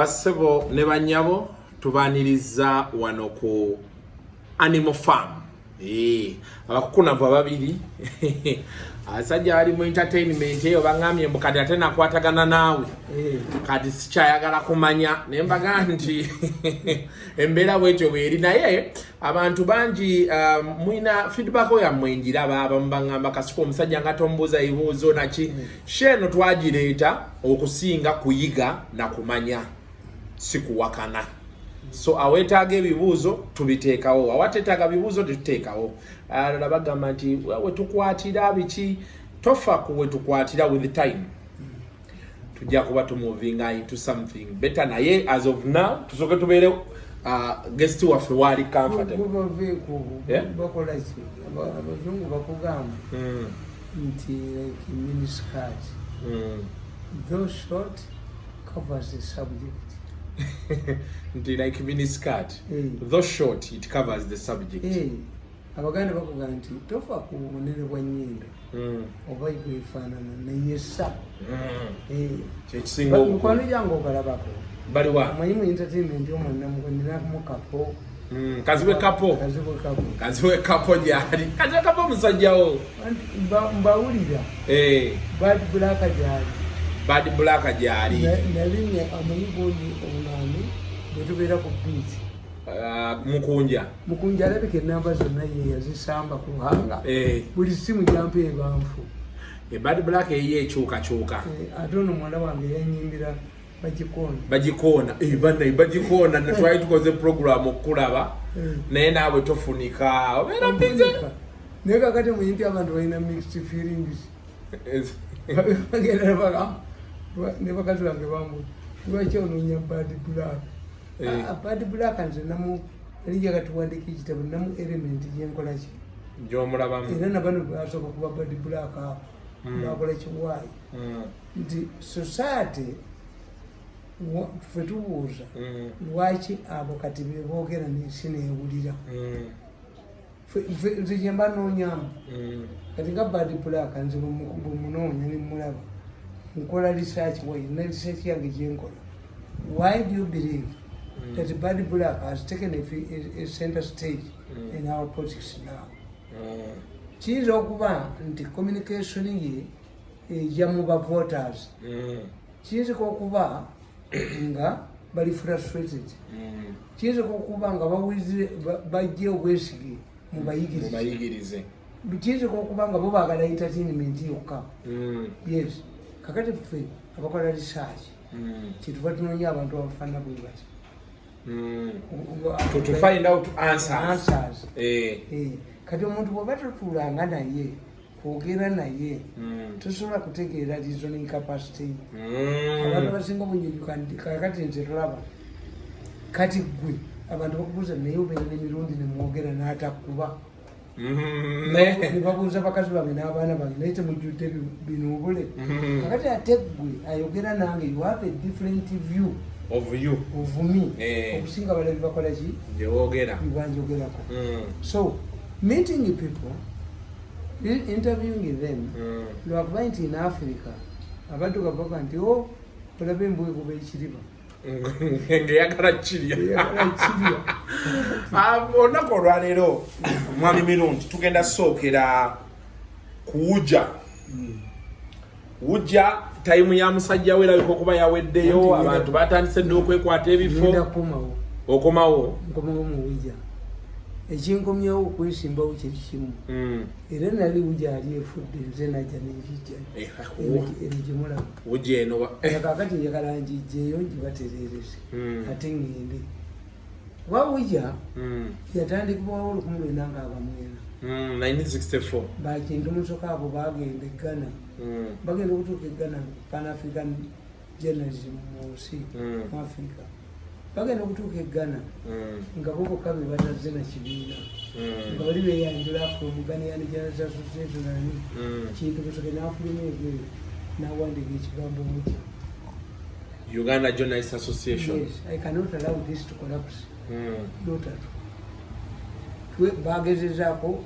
Bassebo ne bannyabo tubaniriza wano ku Animal Farm. Abakukunava babiri asajja ali mu entertainment eyo bangamye mukati ate nakwatagana naawe kati sikyayagala kumanya ne mbaga nti embeera bwetyo bweri naye abantu bangi mwina feedback yammwe njiraba abamu bangamba kasiko omusajja nga tombuuza ebibuuzo naki sheno twagireeta okusinga kuyiga na kumanya sikuwakana. So awetaaga ebibuuzo tubiteekawo, awateetaaga bibuuzo tetuteekawo. Bagamba nti we tukwatira biki tofa ku we tukwatira with the time. Tujja kuba moving into something better naye as of now tusoke tubeere guest waffe wali comfortable. Bakola ki abazungu bakugamba nti like miniskirt. Those short covers the subject. Like miniskirt. Though short, it covers the subject. Abaganda bakugamba nti tofa ku bunene bwa nnyindo oba ebifaanana neyesa. Kyekisinga mukwano gyange obalabako baliwa amanyi mu entertainment omwannamugondinamu kapo kaziwe kapo gyali kaziwe kapo musajjawo mbawulira bad black gyali nalinye amanyi gondi obunaani bwetubeera ku biiti mukunja alabika enamba zonna ye yazisamba ku luhanga buli simu gyampa ebanfu bad black eyiye ekyukakyuka ate ono mwana wange yanyimbira bagikoona bagikoona netwali tukoze program okulaba naye naawe tofunika obeera mbize naye kakati muyinti abantu balina mixed feelings ne bakazi bange bamu lwaki onoonya bad black. Bad black nze namu elijja katuwandika ekitabo namu element gyenkola ki gyomulabamu era nabano basooka kuba bad black bakola kiwaayi nti society ffe tubuuza lwaki abo kati beboogera n'ensi neewulira nze kyemba noonyamu kati nga bad black nze bwemunoonya nemulaba nkola research na research yange gyenkola. Why do you believe that bad black has taken a center stage in our politics now? Kiyinza okuba nti communication ye ejja mu ba voters. Kiyinza okuba nga bali frustrated. Kiyinza okuba nga bajja obwesige mu bayigirize. Kiyinza okuba nga bo baagala entertainment yokka. Yes. Kakati ffe abakola research kituva tunoonya abantu abafaanana bwe bati to find out answers. Kati omuntu bw'oba totuulanga naye kwogera naye tosobola kutegeera reasoning capacity. Abantu abasinga obunyonyi kakati nze tolaba kati gwe abantu bakubuuza naye obeera n'emirundi nemwogera n'atakuba ne babuuza bakazi bange n'abaana bange naye temujjudde bino obule kakati ate gwe ayogera nange you have a different view of me okusinga balabi bakola ki byebanjogerako. So meeting people, interviewing them lwakuba nti in Africa abantu gabaga nti olaba embuwe kuba ekiriba ngeyagala kirya olunaku olwaleero mwami mirundi tugenda sookera kuwujja wujja tayimu ya musajja we erabika okuba yaweddeyo abantu batandise dde okwekwata ebifo okomawo mu wujja ekinkomyewo okwesimbawo kiri kimu era nali wujja ali efudde nze najja nenjijja eri gyemulaba wujja eno kakati njagala njijjeeyo ngibaterereze ate ngende kuba wujja yatandikibwawo 1964 bakintu musoka abo bagenda eggana bagenda okutuuka eggana pan african journalism mu nsi mu Africa bagenda okutuuka eggana nga bo bokka be batazze na kibiina nga bali beyanjula from Ghanaian Journalists Association ani kintu musoke n'afuluma egweyo n'awandiika ekigambo mutya Uganda Journalists Association. Yes, I cannot allow this to collapse. Not at all. Bagezaako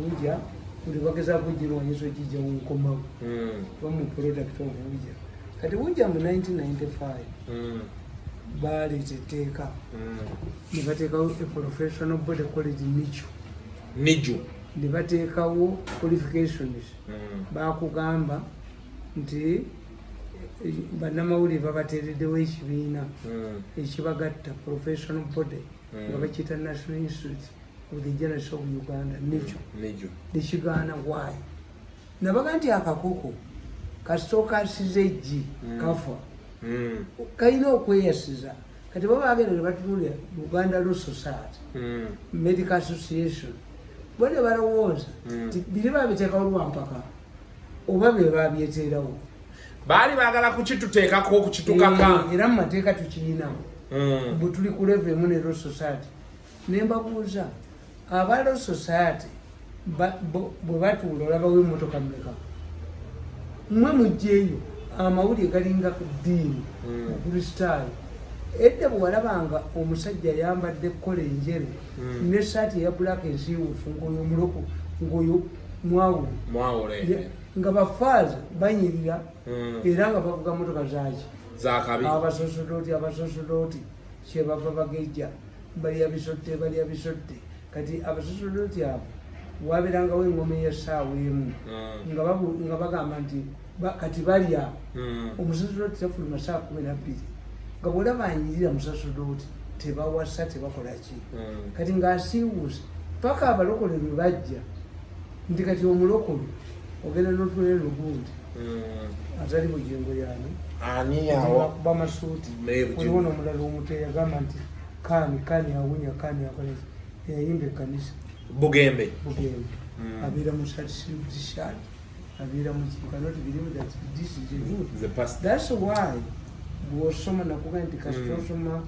wujja buli bagezaako girwanyiso kijja munkomawo bamu product of wujja kati wujja mu 1995 baleeta etteeka ne bateekawo a professional body college niju ne bateekawo qualifications bakugamba nti bannamawulire babateereddewo ekibiina ekibagatta professional body nga bakiyita National Institute of the Journalists of Uganda nijo nekigaana waayi nabaga nti akakoko kasooka asize eggi kafa kalina okweyasiza kati baba bagenda ne batunuulira Uganda Law Society Medical Association bwe ne balowooza nti biri babiteekawo lwampaka oba be babyeteerawo baali baagala kukituteekako okukitukaka era mu mateeka tukiyinamu bwe tuli ku level emu ne Law Society ne mbabuuza aba Law Society bwe batuula olabawo emmotoka mmeka mmwe mugjeeyo amawulire galinga ku ddiini mukristaayo edda bwe walabanga omusajja yambadde ekkola enjeru n'essaati eya black ensiiwuufu ng'oyo muloko ng'oyo mwawule nga bafaaza banyirira era nga bavuga motoka zaki zakabi abasosodooti kyebava bagejja balya bisodde kati abasosodooti abo wabeerangawo engoma ey'essaawa emu nga bagamba nti kati balya omusosodooti tafuluma saa 12 nga bwolaba anyirira musosodooti tebawasa tebakolaki kati ng'asiiwuusa paka abalokole lwe bajja nti kati omulokole ogenda n'otulera lugundi atali bujengo yani bamasuuti waliwo n'omulala omuteeyi agamba nti kani awunya kani akoleza eyayimba ekkanisa bugembe abeera mu t-shirt abeera mu cannot believe that this is good. That's why bw'osoma nakuga nti kasita osoma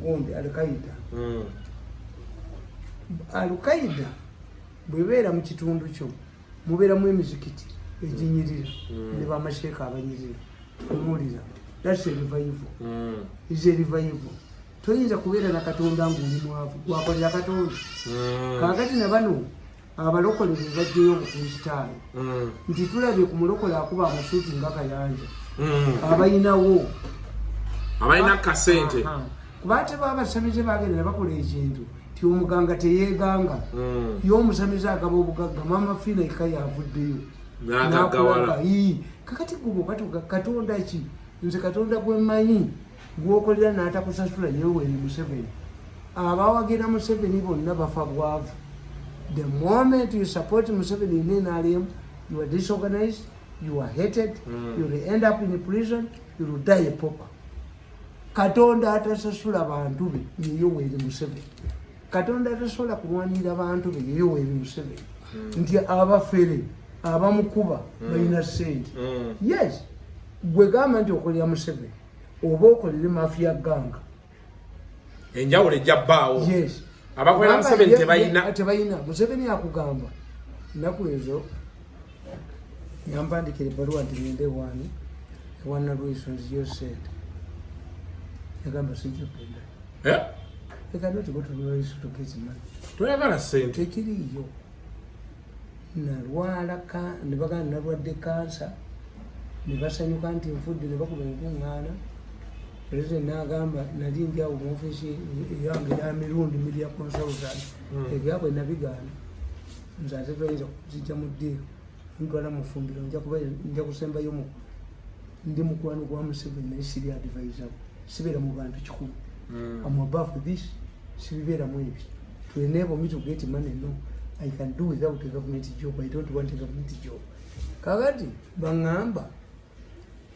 gundi Al-Qaeda bwebeera mu kitundu kyo mubeeramu emizikiti eginyirira ne bamasheeka abanyirira omuwulira that's a revival is a revival toyinza kubeera na katonda ng'oli mwavu gwakolera katonda kaakati na bano abalokole be bajjayo obukristaayo nti tulabye ku mulokole akuba amasuuti nga kayanja abayinawo abalina kasente kuba ate baabasamize bagenda ne bakola ekintu ti omuganga teyeeganga y'omusamize agaba obugagga maama fiina eka yavuddeyo n'agagawala kakati gubo katuga katonda ki nze katonda gwemmanyi gwokolera n'atakusasula Yoweri Museveni abawagira Museveni bonna bafa bwavu. The moment you support Museveni in NRM, you are disorganized, you are hated, you will end up in prison, you will die a pauper. Katonda atasasula abantu be ye Yoweri Museveni. Katonda atasobola kulwanirira abantu be ye Yoweri Museveni. Nti abafere abamukuba balina ssente. Yes, gwe gamba nti okolera Museveni oba okolera mafia ganga. Enjawulo ejja bbaawo. Yes. Abakolera Museveni tebayina. Museveni akugamba nnaku ezo yampandikira ebbaluwa nti ngende wani ewana Lwiso nziyo ssente. Yagamba sijja kugenda. I cannot go to Lwiso to get money. Toyagala ssente. Tekiriyo. Nalwala ne bagamba nalwadde kansa ne basanyuka nti nfudde ne bakuba enkuŋŋaana. President n'agamba nali ndi awo mu ofiisi yange ya mirundi media consultant ebyabwe nabigaana nze ate toyinza kuzijja mu ddiiro ntwala mu ffumbiro nja kusembayo ndi mukwano gwa Museveni naye siri advisor sibeera mu bantu 100 I'm above this sibibeeramu ebyo to enable me to get money no I can do without a government job. I don't want a government job. Kakati bangamba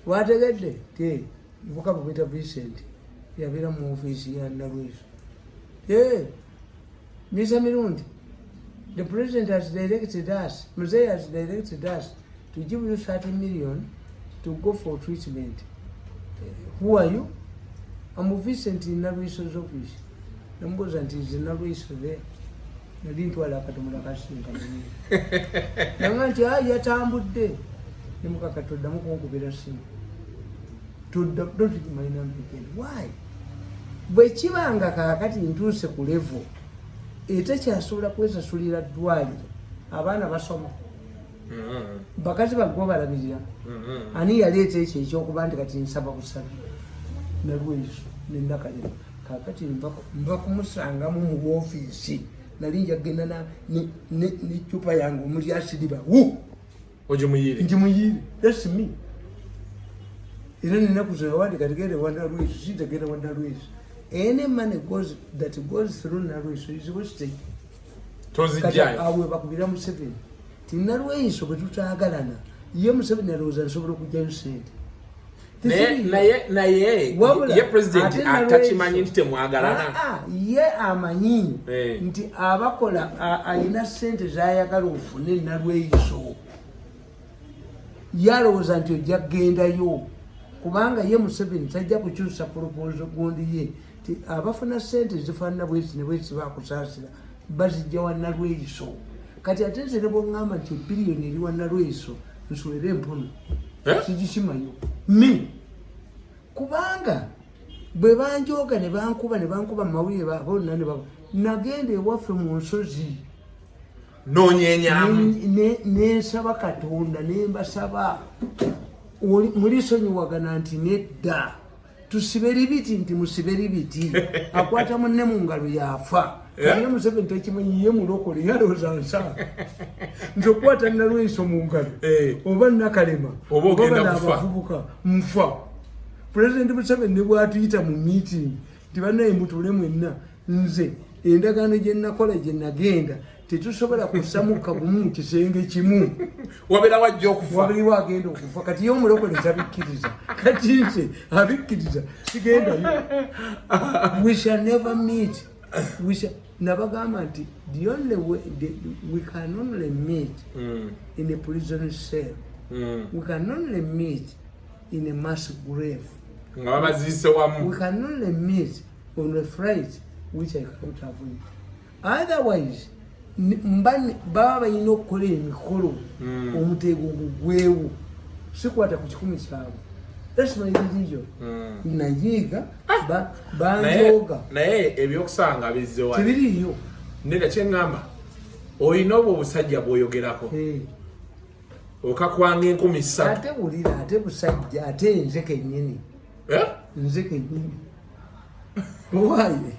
wategedde te vuka bwita Vincent yabeera mu ofiisi ya Nalweso. Mr. Mirundi, the president has directed us, Mzee has directed us to give you 30 million to go for treatment. Who are you? I'm Vincent in Nalweso's office. Nambuza nti is Nalweso there. Nali ntwala akatomula kasinga munene. Nanga nti yatambudde ne mukakatoddamu kunkubira simu. Don't take my number again. Why? Bwe kibanga kakati ntuuse ku level etakyasobola kwesasulira ddwaliro abaana basoma bakati bagwa balabirira ani yaleeta ekyo ekyokuba nti kati nsaba busabi Nalweso nenakalema kakati mva kumusangamu mu ofiisi nali njagenda ne chupa yangu omuli asiriba njimuyire that's me era ninakuzoya wadi katigere wanalwezi sitegere wanalwezi any money that goes through Nalweyiso is wasted tozijjayo awe bakubira Museveni tinalweyiso bwe tutaagalana ye Museveni alowooza nsobola okujjayo sente naye president atakimanyi nti temwagalana ye amanyi nti abakola ayina sente zayagala ofune Nalweyiso yalowooza nti ojja kugendayo kubanga ye Museveni tajja kukyusa proposal gundi ye ti abafuna sente zifaanana bwezi ne bwezi bakusaasira bazijja wa Nalweyiso kati ate nze ne bw'oŋŋamba nti biliyoni eri wa Nalweyiso nswere empono sigikimanyo kubanga bwe banjooga ne bankuba mu mawulire bonna ne baba nagenda ewaffe mu nsozi noonyenyamu nensaba Katonda nembasaba mulisonyiwagana nti nedda tusibe libiti nti musibe libiti akwata munne mu ngalo yafa naye Museveni tekimanyi ye mulokole yalowooza nsa nti okukwata Nalweyiso mu ngalo oba nakalema oba abavubuka nfa President Museveni ne bwatuyita mu meeting nti bannaye mutuule mwenna nze endagaano gye nakola gye nagenda tetusobola kusamuka bumu mu kisenge kimu wabeera wajja okufa wabiriwo agenda okufa kati ye omulokole tabikkiriza kati nze abikkiriza sigendayo we shall never meet nabagamba nti the only way we can only meet in a prison cell we can only meet in a mass grave nga babaziise wamu we can only meet on a flight which I can't avoid otherwise baba balina okukola emikolo omuteego gugwewo sikwata ku kikumi kyabwe that's my religion nayiga banjooga naye ebyokusanga bizzewa tebiriyo nega kyeŋŋamba olina obwo obusajja bw'oyogerako okakwanga 10,000 ate wulira ate busajja ate nze kennyini nze kennyini waye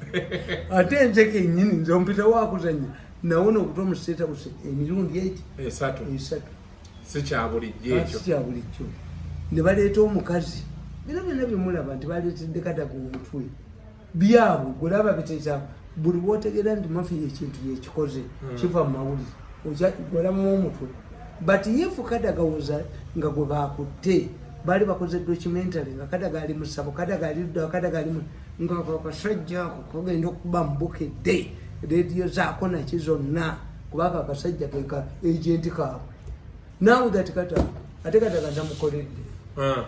ate nze kennyini nze ompita wakuzanya nawona okuta omuseta buse emirundi esatu sikyabulijjo ekyo sikyabulijjo ne baleeta omukazi bino byonna byemulaba nti baleetedde Kadaga omutwe byabwe gwelaba biteesa buli bwotegeera nti mafiya ekintu yekikoze kiva mu mawulire gwelabamu omutwe but yefu Kadaga woza nga gwe bakutte baali bakoze documentary nga Kadaga ali musabo Kadaga ali dda Kadaga ali nga akasajja kogenda okuba mbukedde radio zaako naki zonna kubanga akasajja keka agent kaabwe now that ate Kadaga namukoledde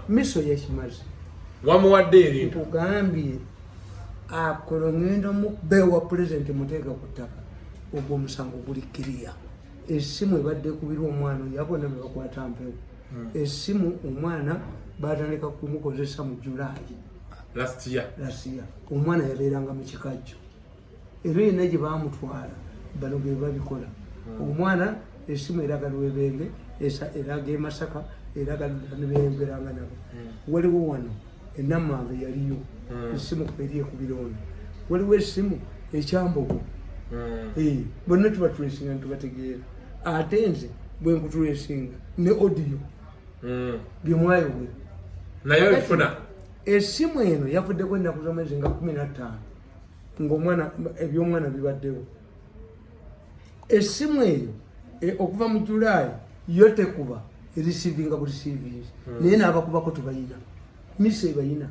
miso yakimaze wamuwadde ebintu tugambye akola ngendo mubewa president muteeka ku ttaka ogwo omusango guli kiriya essimu ebadde kubirwa omwana yabona bwe bakwata mpewo essimu omwana batandika kumukozesa mu Julaayi last year omwana yabeeranga mu kikajjo era yena gye bamutwala bano be babikola omwana essimu eraga Lwebenge eraga Masaka eraga nebeyongeranga nabo waliwo wano enammanve yaliyo essimu eri ekubirondo waliwo essimu ekyambogo bonna tubatwesinga nitubategeera ate nze bwe nkutwesinga ne audio byemwayogera naye ebifuna essimu eno yavuddeko ennaku z'omwezi nga 15 ng'omwana ebyomwana bibaddewo essimu eyo okuva mu Julaayi yo tekuba erisivinga bulisiviri naye n'abakubako tubayina miso ebayina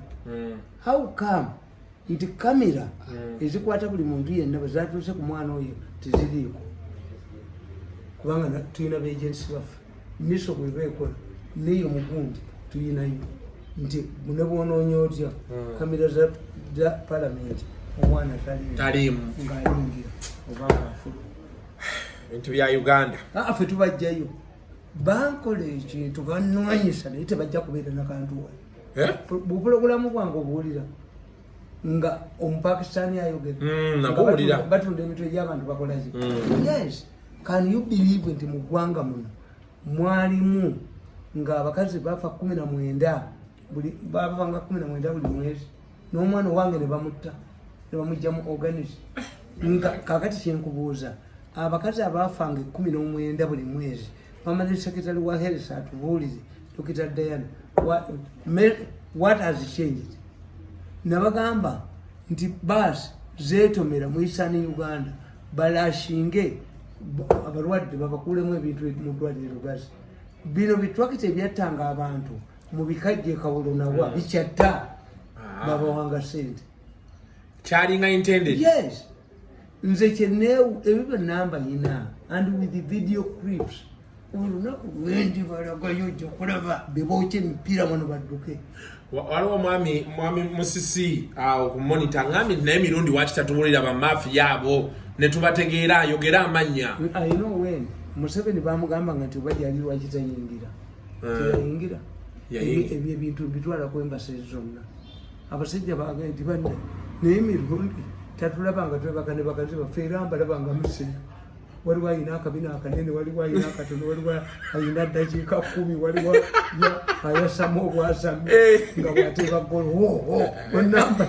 how come nti kamera ezikwata buli muntu yenna bwe zatuuse ku mwana oyo teziriiko kubanga tulina beagensi baffe miso bweba ekola neyo mugundi tuyinayo nti ne bwonoonya otya kamera za palamenti omwana talimu ng'ayingira oba ng'afula bintu bya Uganda ffe tubajjayo bankola ekintu bannwanyisa naye tebajja kubeera nakantu wali bupulogulamu bwange obuwulira nga omupakistani ayogera batunda emitwe gy'abantu bakolaki yes can you believe nti mu ggwanga muno mwalimu ng'abakazi bafa 19 bafanga 19 buli mwezi n'omwana wange ne bamutta ne bamujja mu organis nga kakati kyenkubuuza abakazi abaafanga 19 buli mwezi permanent secretary wa health atubuulize Dr. Diana what has changed nabagamba nti basi zeetomera mu Eastern Uganda balashinge abalwadde babakulemu ebintu mu ddwaliro Lugazi bino bitwakita ebyattanga abantu mu bikajje Kawulo nawa bikyatta babawanga sente kyalinga intended. Yes, nze kyeneewu ebyo namba yina and with the video clips olunaku lwendi balagayo jja okulaba bebookya emipiira wano badduke. Waliwo mwami Musisi awo ku monitor ngambye naye mirundi wakitatubuulira bamafiya abo ne tubategeera ayogera amannya. I know when Museveni bamugamba nga nti oba gyali lwaki tayingira teyayingira ebyo ebintu bitwalako embasa zonna abasajja baga nti banne naye mirundi tatulaba nga twebaka ne bakazi baffe era mbalaba nga musenya waliwo ayina akabina akanene waliwo ayina akatono waliwo ayina ddakiika 10 waliwo ayasamu obwasami nga bwateeba golo onamba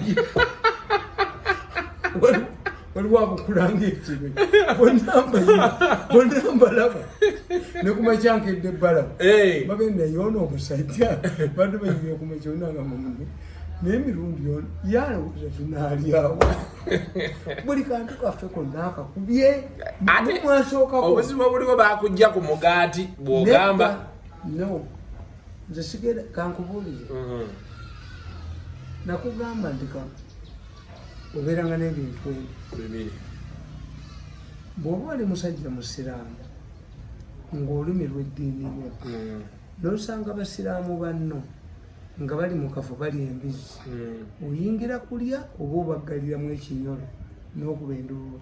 waliwo abukulanga ekibe bonambalaba nekumakyankedde ebbala bagenda yoona omusajja badde bayimye okumakyonanga mumundu naye mirundi yoona yalowooza tunaalyawo buli kantu kaffe konna akakubye mwasookako obuzibu obuliko bakujja ku mugaati bw'ogamba no nze sigenda kankubuulire nakugamba nti obeeranga n'ebintu ebyo bw'oba oli musajja musiraamu ng'olumi lw'eddiini yo n'osanga basiraamu banno nga bali mu kafo bali embizzi oyingira kulya oba obaggaliramu ekinyolo n'okuba enduulu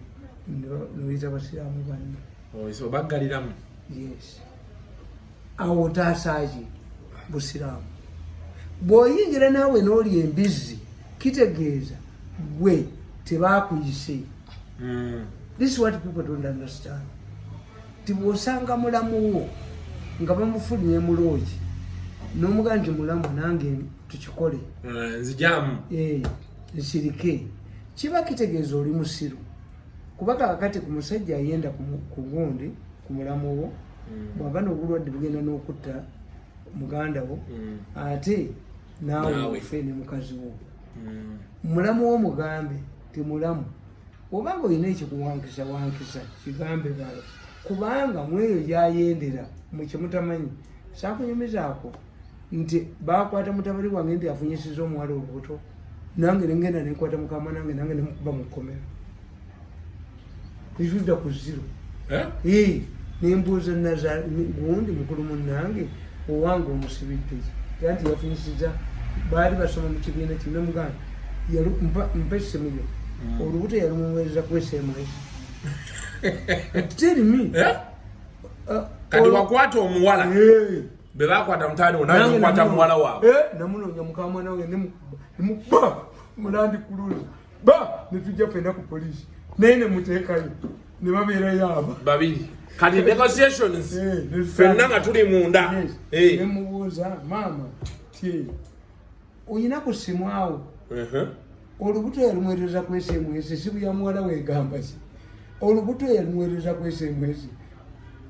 noyita basiraamu banno obaggaliramu. Yes, awo otaasaaki busiraamu bw'oyingira naawe n'oli embizzi kitegeeza gwe tebaakuyise. This is what people don't understand. Tibwosanga mulamu wo nga bamufulimye muloogi n'omugaa nti mulamu nange tukikole nzijamu nsirike kiba kitegeeza oli musiru kuba kakati ku musajja ayenda ku gundi ku mulamu wo bwaba n'obulwadde bugenda n'okutta muganda wo ate naawe ofe ne mukazi wo mulamu wo mugambe ti mulamu obanga olina ekikuwankisa wankisa kigambe balo kubanga mweyo gyayendera mukimutamanyi sakunyumizaako nti bakwata mutabali wange nti afunyisiza omuwala olubuto nange nengenda nekwata mukama nange nemukuba mu kkomero nzudda ku ziro nembuuza gundi mukulu munange owange omusibidde anti yafunyisiza baali basoma mu kibiina kimwe muganda mpesimuyo olubuto yalumuweereza ku SMS. Tell me kati wakwata omuwala be bakwata mutani onaye okwata muwala waabwe namunoonya mukama nange nemuba mulandi kuluzi netujja ffenna ku poliisi naye nemuteekayo ne babeerayo aba babiri kati negotiations ffenna nga tuli munda nemubuuza maama tie oyina ku simu awo olubuto yalumwereza ku SMS sibu ya muwala wegamba ki olubuto yalumwereza ku SMS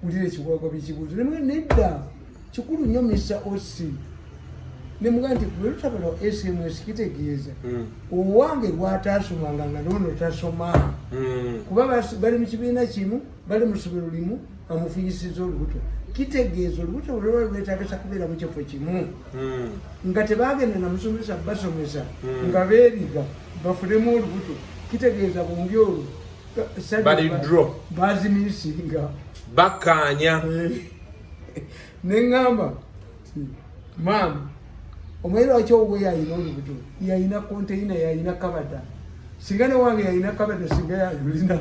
ulire ekikwako bikibuuzo nedda kikulu nnyo Mr. Osi nemugaa nti lwelutabala SMS kitegeeza owange lwataasomanga nga nono tasoma kuba bali mu kibiina kimu bali mu ssomero limu amufunyisiza olubuto kitegeeza olubuto olwaba lwetagisa kubeera mu kifo kimu nga tebagenda namusomesa basomesa nga beeriga bafulemu olubuto kitegeeza bombi olwo bazimisinga bakkaanya neŋŋamba maama omanyi lwaki obwe yayina olubuto yayina konteina yayina kabada singa ne wange yayina kabada singa yayulina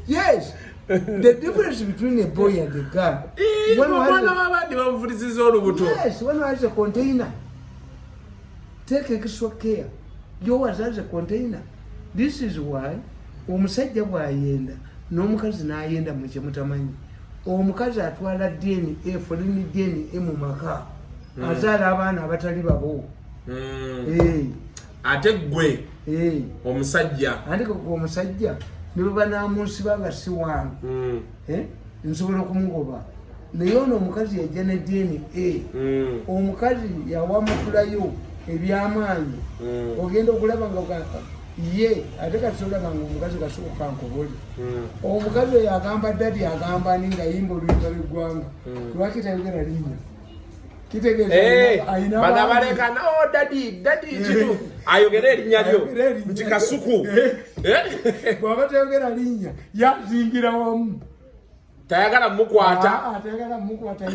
Yes, the difference between a boy and a girl. Yes, when has a container, take extra care. Yours has a container. This is why omusajja bw'ayenda n'omukazi n'ayenda mu kyemutamanyi omukazi atwala DNA foreign DNA mu maka azaala abaana abatali babo. Ate gwe omusajja ate omusajja ne bwe banaamunsiba nga si wange nsobola okumugoba naye ono omukazi yajja ne DNA omukazi yawamutulayo ebyamaanyi ogenda okulaba nga ye ate kati olaba nga omukazi kasooka nkobole omukazi oyo agamba dadi agamba ni nga yimba oluyimba lw'eggwanga lwaki tayogera linnya bana balekana dadi kitu ayogera erinnya lyo nti Kasuku bw'aba tayogera linnya yazingira wamu tayagala mukwata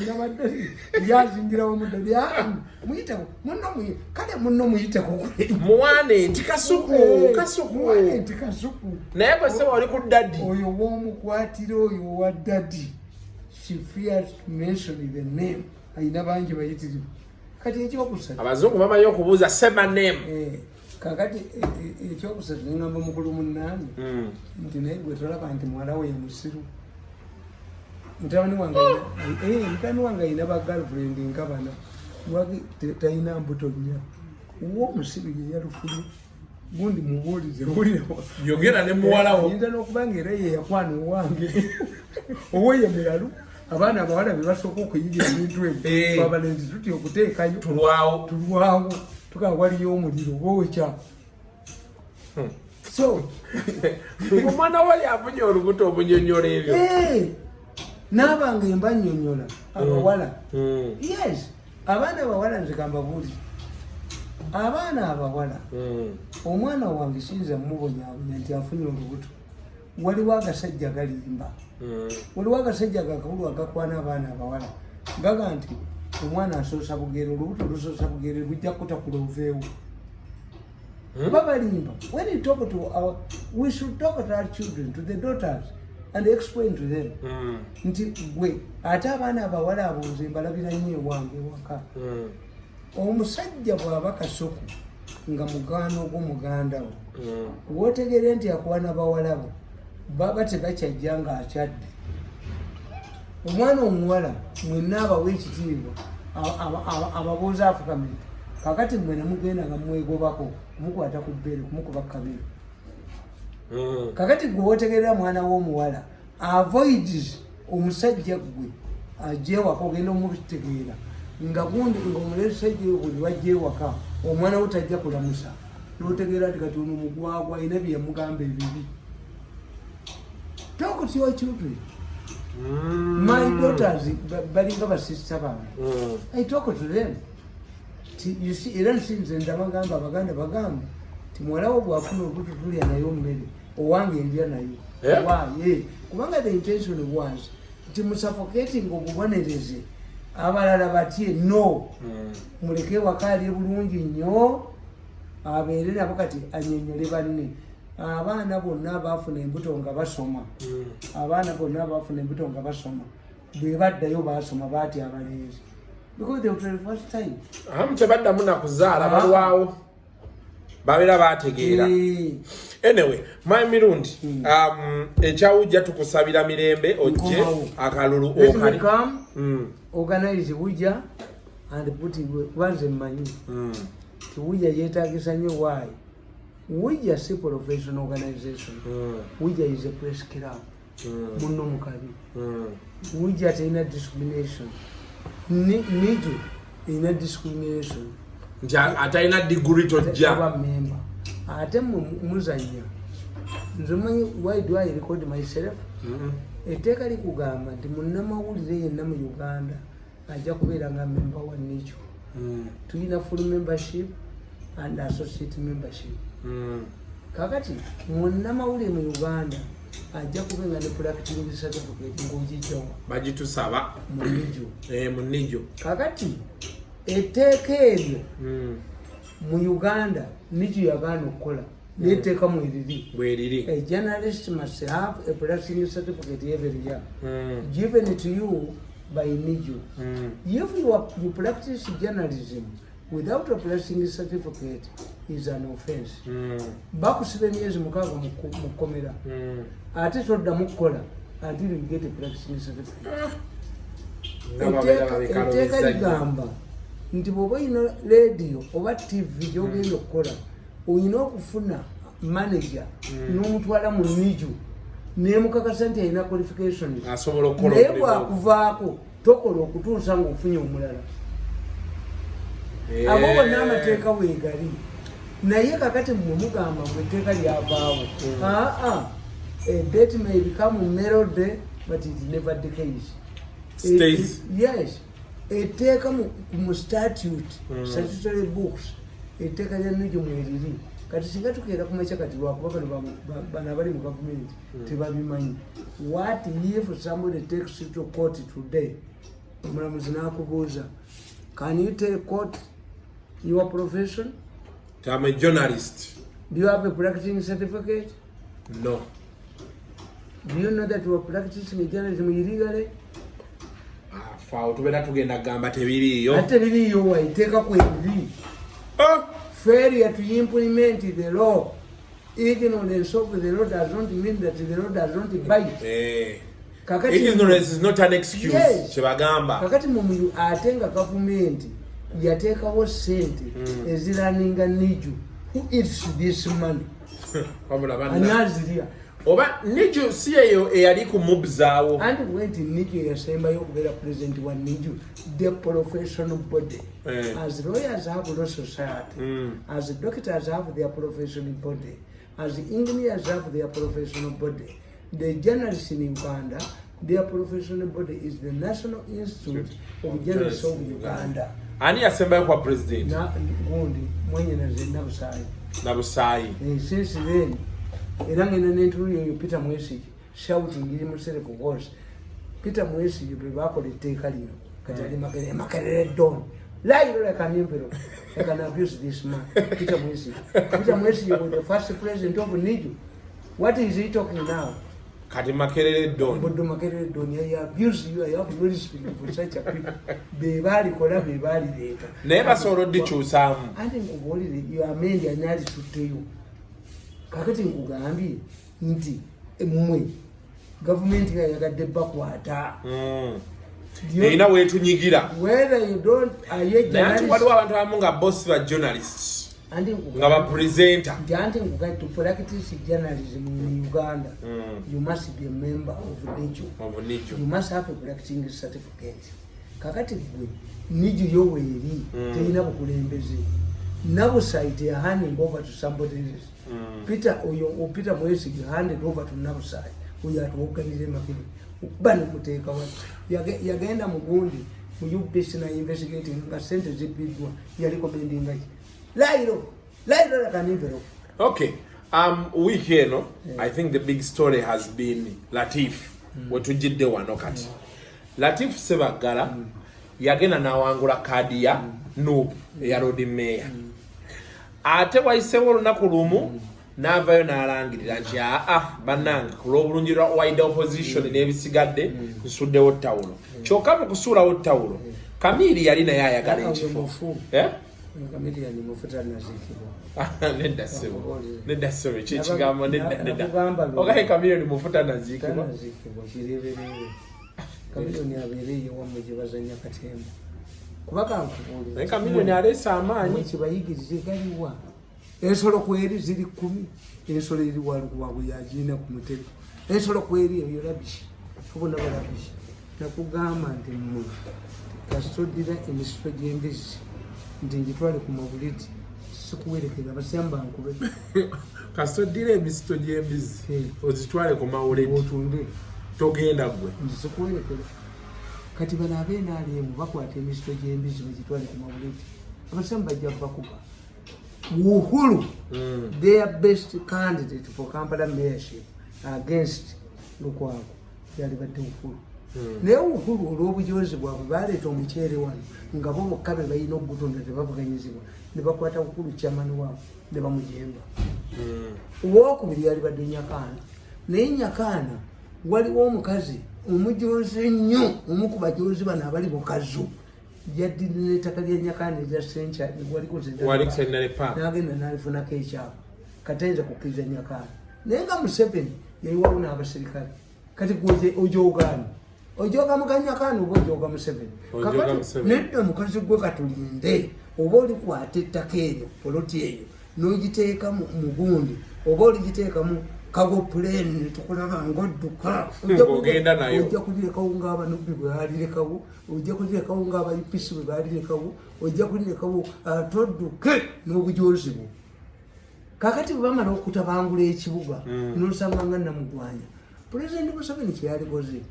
ina badde yazingira wamu dadi muyiteko kale munno muyiteko muwane nti Kasuku naye bwe seba oli ku dadi oyo w'omukwatira oyo wa dadi she fears to mention the name ayina bangi bayitirivu kati ekyokusatu abazungu bamanyi okubuuza sema name kakati ekyokusatu nengamba mukulu munnaani nti naye gwe tolaba nti muwala we musiru mutabani wange ayina ba girlfriend nkabana wagi talina mbuto nnya wo omusiru ye yalufulye gundi mubuulize yogera ne muwala wo yinza n'okuba nga era ye yakwana owange oweye mulalu abaana abawala be basooka okuyiga ebintu ebyo abalenzi tutya okuteekayo tulwawo tukaba waliyo omuliro bookya so omwana wali afunye olubuto obunyonyola ebyo n'abanga emba nnyonnyola abawala yes abaana abawala nze kambabuuli abaana abawala omwana wange sinza mubonyaabonya nti afunye olubuto waliwo agasajja galimba waliwo agasajja gakulu agakwana abaana abawala gaga nti omwana asoosa bugere olubuto lusoosa bugere lujja kutakula oveewo babalimba when we talk to we should talk to our children, to the daughters, and explain to them nti gwe ate abaana abawala abo nze mbalabira nnyo ewange ewaka omusajja bw'aba Kasuku nga mugaano gw'omuganda we wootegere nti akwana bawala bo baba tebakyajja nga akyadde omwana omuwala mwenna abawa ekitiibwa ababuuza afukamire kakati mwe ne mugenda nga mwegobako kumukwata ku bbeere kumukuba kabiri kakati gwe wootegerera mwana w'omuwala avoids omusajja gwe ajja ewaka ogenda omubitegeera nga gundi ngaomusajja buli wajja ewaka omwana we tajja kulamusa notegeera nti kati ono mugwagwa ayina bye yamugamba ebibi. Talk to your children. My daughters balinga basista bange. I talk to them. You see, era nsinze ndabagamba abaganda bagambe ti muwala wo bwafuna olubuto tulya naye ommere owange endya naye waye kubanga the intention was nti musuffocating obubonereze abalala batye no muleke waka alye bulungi nnyo abeere nabo kati anyonyole banne. Abaana bonna baafuna embuto nga basoma abaana bonna baafuna embuto nga basoma bwe baddayo baasoma baatya abalenzi because they were the first time tebaddamu nakuzaala balwawo babeera baategeera. Anyway, my mirundi ekyawujja tukusabira mirembe ojje akalulu okali organize wujja and put wanze mmanyi tiwujja yeetaagisa nnyo waayi. Wujja si professional organization. Wujja is a press club. Munno mukabi. Wujja teina discrimination. Nijo ina discrimination. Ataina degree tojja. Aba member. Ate muzanya. Nzomanyi why do I record myself? Etteeka likugamba nti munnamawulire yenna mu Uganda ajja kubeera nga member wa Nijo. Tulina full membership and associate membership. Kakati munnamawulire mu Uganda ajja kubenga ne practicing certificate ng'ogijjawa bagitusaba mu Nijo. Kakati etteeka eryo mu Uganda Nijo yagaana okukola n'etteeka bweriri. A journalist must have a practicing certificate every year given to you by Nijo. If you practice journalism without a pressing certificate is an offense. Bakusiba emyezi 6 mu kkomera ate toddamu kukola until you get a practicing certificate. Etteeka ligamba nti bw'oba olina radio oba TV gy'ogenda okukola olina okufuna manager n'omutwala mu niju nemukakasa nti alina qualifications naye bwakuvaako tokola okutuusa ng'ofunye omulala abo bonna amateeka weegali naye kakati mmwe mugamba mu etteeka lyavaawo a date may become melody but it never decays. Yes, etteeka mu statute statutory books etteeka lya niju mweriri kati singa tukeera kumakya kati lwakuba bano abali mu gavumenti tebabimanyi. What if somebody takes you to court today omulamuzi n'akubuuza can you tell court your profession? I'm a journalist. Do you have a practicing certificate? No. Do you know that you are practicing journalism illegally? Fao tubera tugenda gamba tebiriyo. Ate biriyo waiteeka ku ebibi. Failure to implement the law, ignorance of the law does not mean that the law does not bite. Ignorance is not an excuse. Yes. Chebagamba. Kakati mu atenga government yateekawo sente eziraninga niju. Who eats this money? Anaziriya. Oba niju si eyo eyali ku mubzaawo. And when niju yasembayo okubeera president wa niju, the professional body. As lawyers have law society, as doctors have their professional body, as engineers have their professional body, the journalists in Uganda, their professional body is the National Institute of Journalists of Uganda. Ani yasembayo kwa president? Gundi mwenye Nabusai. Since then, era ngena n'entulu yoyo Peter Mwesige shouting iri mu self voice. Peter Mwesige bwe bakola etteeka lino kati ali makerere don. Lie like an envelope. I can abuse this man. Peter Mwesige. Peter Mwesige was the first president of Niju. What is he talking now? Kati makerere don. But the makerere don, I abuse you. I have no respect for such a people. Bebali kola bebali later. Never saw the chusamu. I think you are made a nice to tell you. Kakati nkugambi nti mmwe government yagadde bakwata. Ina wetu nyigira. Whether you don't journalist. Waliwo abantu abamu nga boss ba journalists. Nga ba presenter. Janti nkugai to practice journalism in Uganda. You must be a member of Niju. You must have a practicing certificate. Kakati gwe Niju yo weeri teyina bukulembeze. Nabusai are handing over to somebody else. Peter Mwesige handed over to Nabusai. We are to organize makini. Bani kuteka watu. Yagenda mugundi. Muyu pesi na investigating. Nga sente zipidwa. Yaliko bendi ngaji. Lairo like an envelope. Okay. Week here, no? I think the big story has been Latif. Wetujidde wano kati. Latif Sebagala. Yagena na wangula kadi ya Noob. Ya Rodi Mayor. Ate waisewo olunaku lumu n'avaayo n'alangirira nti bannange ku lw'obulungi wide opposition n'ebisigadde nsuddewo ttawulo. Kyokka mu kusuulawo ttawulo Kamili yali naye ayagala ekifo. Kamili yali mufuta naziikibwa. Nedda ssebo ekigambo nedda. Okaye Kamili ni mufuta naziikibwa. Kireeberere. Kamili ni abeereyo wammwe gye bazannya katemba. Kubaka nkubuulira. Naye Kamili aleese amaanyi. Kibayigirize galiwa. Ensolo kweri ziri 10. Ensolo eri waabwe yagirina ku mutego. Ensolo kweri eyo labishi. Tubona balabishi. Nakugamba nti mmwe kasitodira emisito gy'embizzi nti ngitwale ku mabulidi sikuwerekera basiyamba nkube. Kasitodira emisito gy'embizzi ozitwale ku mawulidi otunde togenda gwe sikuwerekera. Kati bano ab'NRM bakwata emisito gy'embizzi bagitwale ku mawulidi abasiyamba bajja bakuba. Uhuru their best candidate for Kampala mayorship against Lukwago yali badde Uhuru. Naye Uhuru olw'obujozi bwabwe baleeta omuceere wano nga bo bokka be balina okugutonda tebavuganyizibwa ne bakwata Uhuru chairman waabwe ne bamujemba. Owookubiri yali badde Nyakaana. Naye Nyakaana waliwo omukazi omujozi ennyo omu ku bajozi bano abali bukazu yaddira n'ettaka lya Nyakaana erya Sencha n'agenda n'alifunako ekyapa katayinza kukkiriza Nyakaana. Naye nga Museveni yayiwawo n'abaserikale kati gwe ogyogaana ojoga muganya kanu ojoga Museveni kakati nedda mukazi gwe katulinde oba oli kwata ettaka eryo poloti eyo n'ogiteeka mu gundi oba oligiteeka mu kago plane tukulaba ng'odduka ogenda nayo ojja kulirekawo ng'abanubbi bwe balirekawo ojja kulirekawo ng'abayipisi bwe balirekawo ojja kulirekawo todduke n'obujozi bwo kakati bwe bamala okutabangula ekibuga n'osanga nga Namugwanya Pulezidenti Museveni kye yalikoze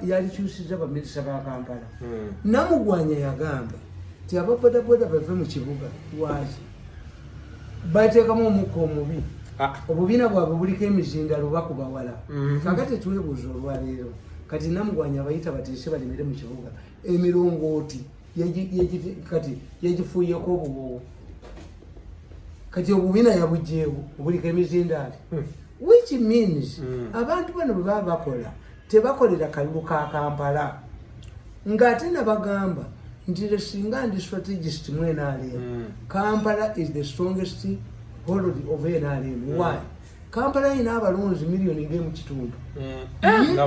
yalikyusiza baminisita ba Kampala Namugwanya yagamba nti ababodaboda bave mu kibuga lwaki bateekamu omukka omubi obubiina bwabwe buliko emizindalo bakubawala kakati twebuuza olwaleero kati Namugwanya abayita bateese balemere mu kibuga emirongooti kati yegifuuyeko obuwoowo kati obubiina yabugyeewo obuliko emizindalo which means abantu bano bwe baba bakola tebakolera kalulu ka Kampala ng'ate nabagamba nti singa ndi strategist mu NRM Kampala is the strongest hold of NRM. Why? Kampala ina abalonzi milioni nge mu kitundu.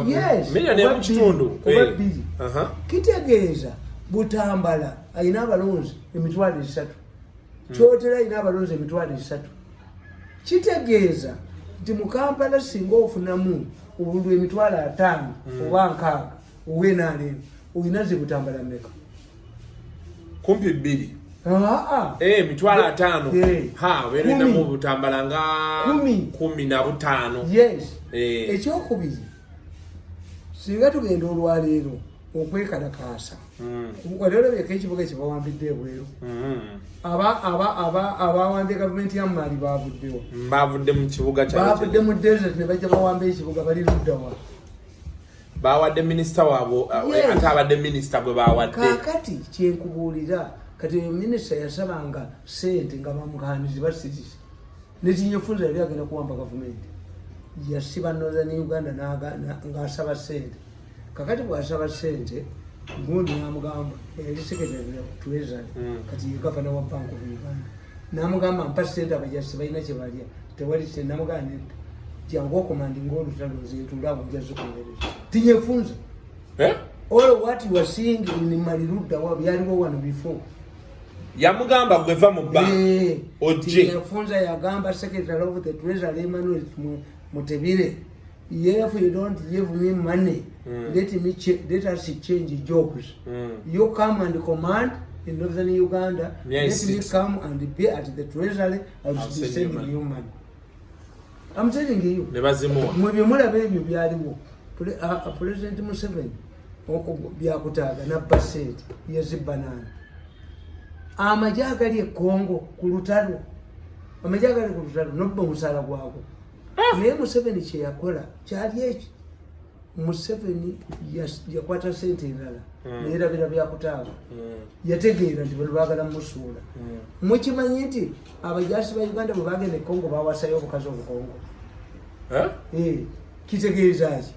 Yes, milioni mu kitundu. Kitegeeza Butambala ayina abalonzi emitwalo 3. Kyotera ayina abalonzi emitwalo 3. Kitegeeza nti mu Kampala singa ofunamu obuntu emitwalo 5 oba 6 NRM oyina Butambala mmeka? Kumpi 2. Mitwalo 5. Werina mu Butambala nga 15. Yes. Ekyokubiri singa tugenda olwaleero okwekalakaasa olabeko ekibuga ekibawambidde ebweru abawambye gavumenti ya Mali bavuddewo bavudde mu kibuga bavudde mu desert ne bajja bawamba ekibuga bali luddawa bawadde minisita waabo ate abadde minisita gwe bawadde kakati kyenkubuulira kati minisita yasabanga sente nga bamuganizi basirisi nekinyefunza yali agenda kuwamba gavumenti yasiba Northern Uganda ng'asaba sente kakati bw'asaba sente gundi namugamba yali secretary treasury kati gavana wa Bank of Uganda namugamba mpa sente abajasi balina kye balya tewali sente namugamba jangu okumandinga olutalo nzitulabo njazikubereza tinyefunza all what you are seeing in Malirudda wa byaliwo wano before yamugamba gweva mu bank oje tinyefunza yagamba secretary of the treasury Emmanuel Mutebire, if you don't give me money, let us change jobs. You come and command in Northern Uganda, let me come and be at the treasury, I will be sending you money. I'm telling you. Mwebimula bebi byaliwo. President Museveni byakutaga na basset yezibanana. Amajagali Kongo kulutalo. Amajagali kulutalo nobba musala gwako. Naye Museveni kye yakola kyali eki Museveni yakwata sente endala neerabira byakutaaga yategeera nti bwe baagala musuula mukimanyi nti abajasi ba Uganda bwe bagenda e Congo bawasayo obukazi obukongo kitegeeza ki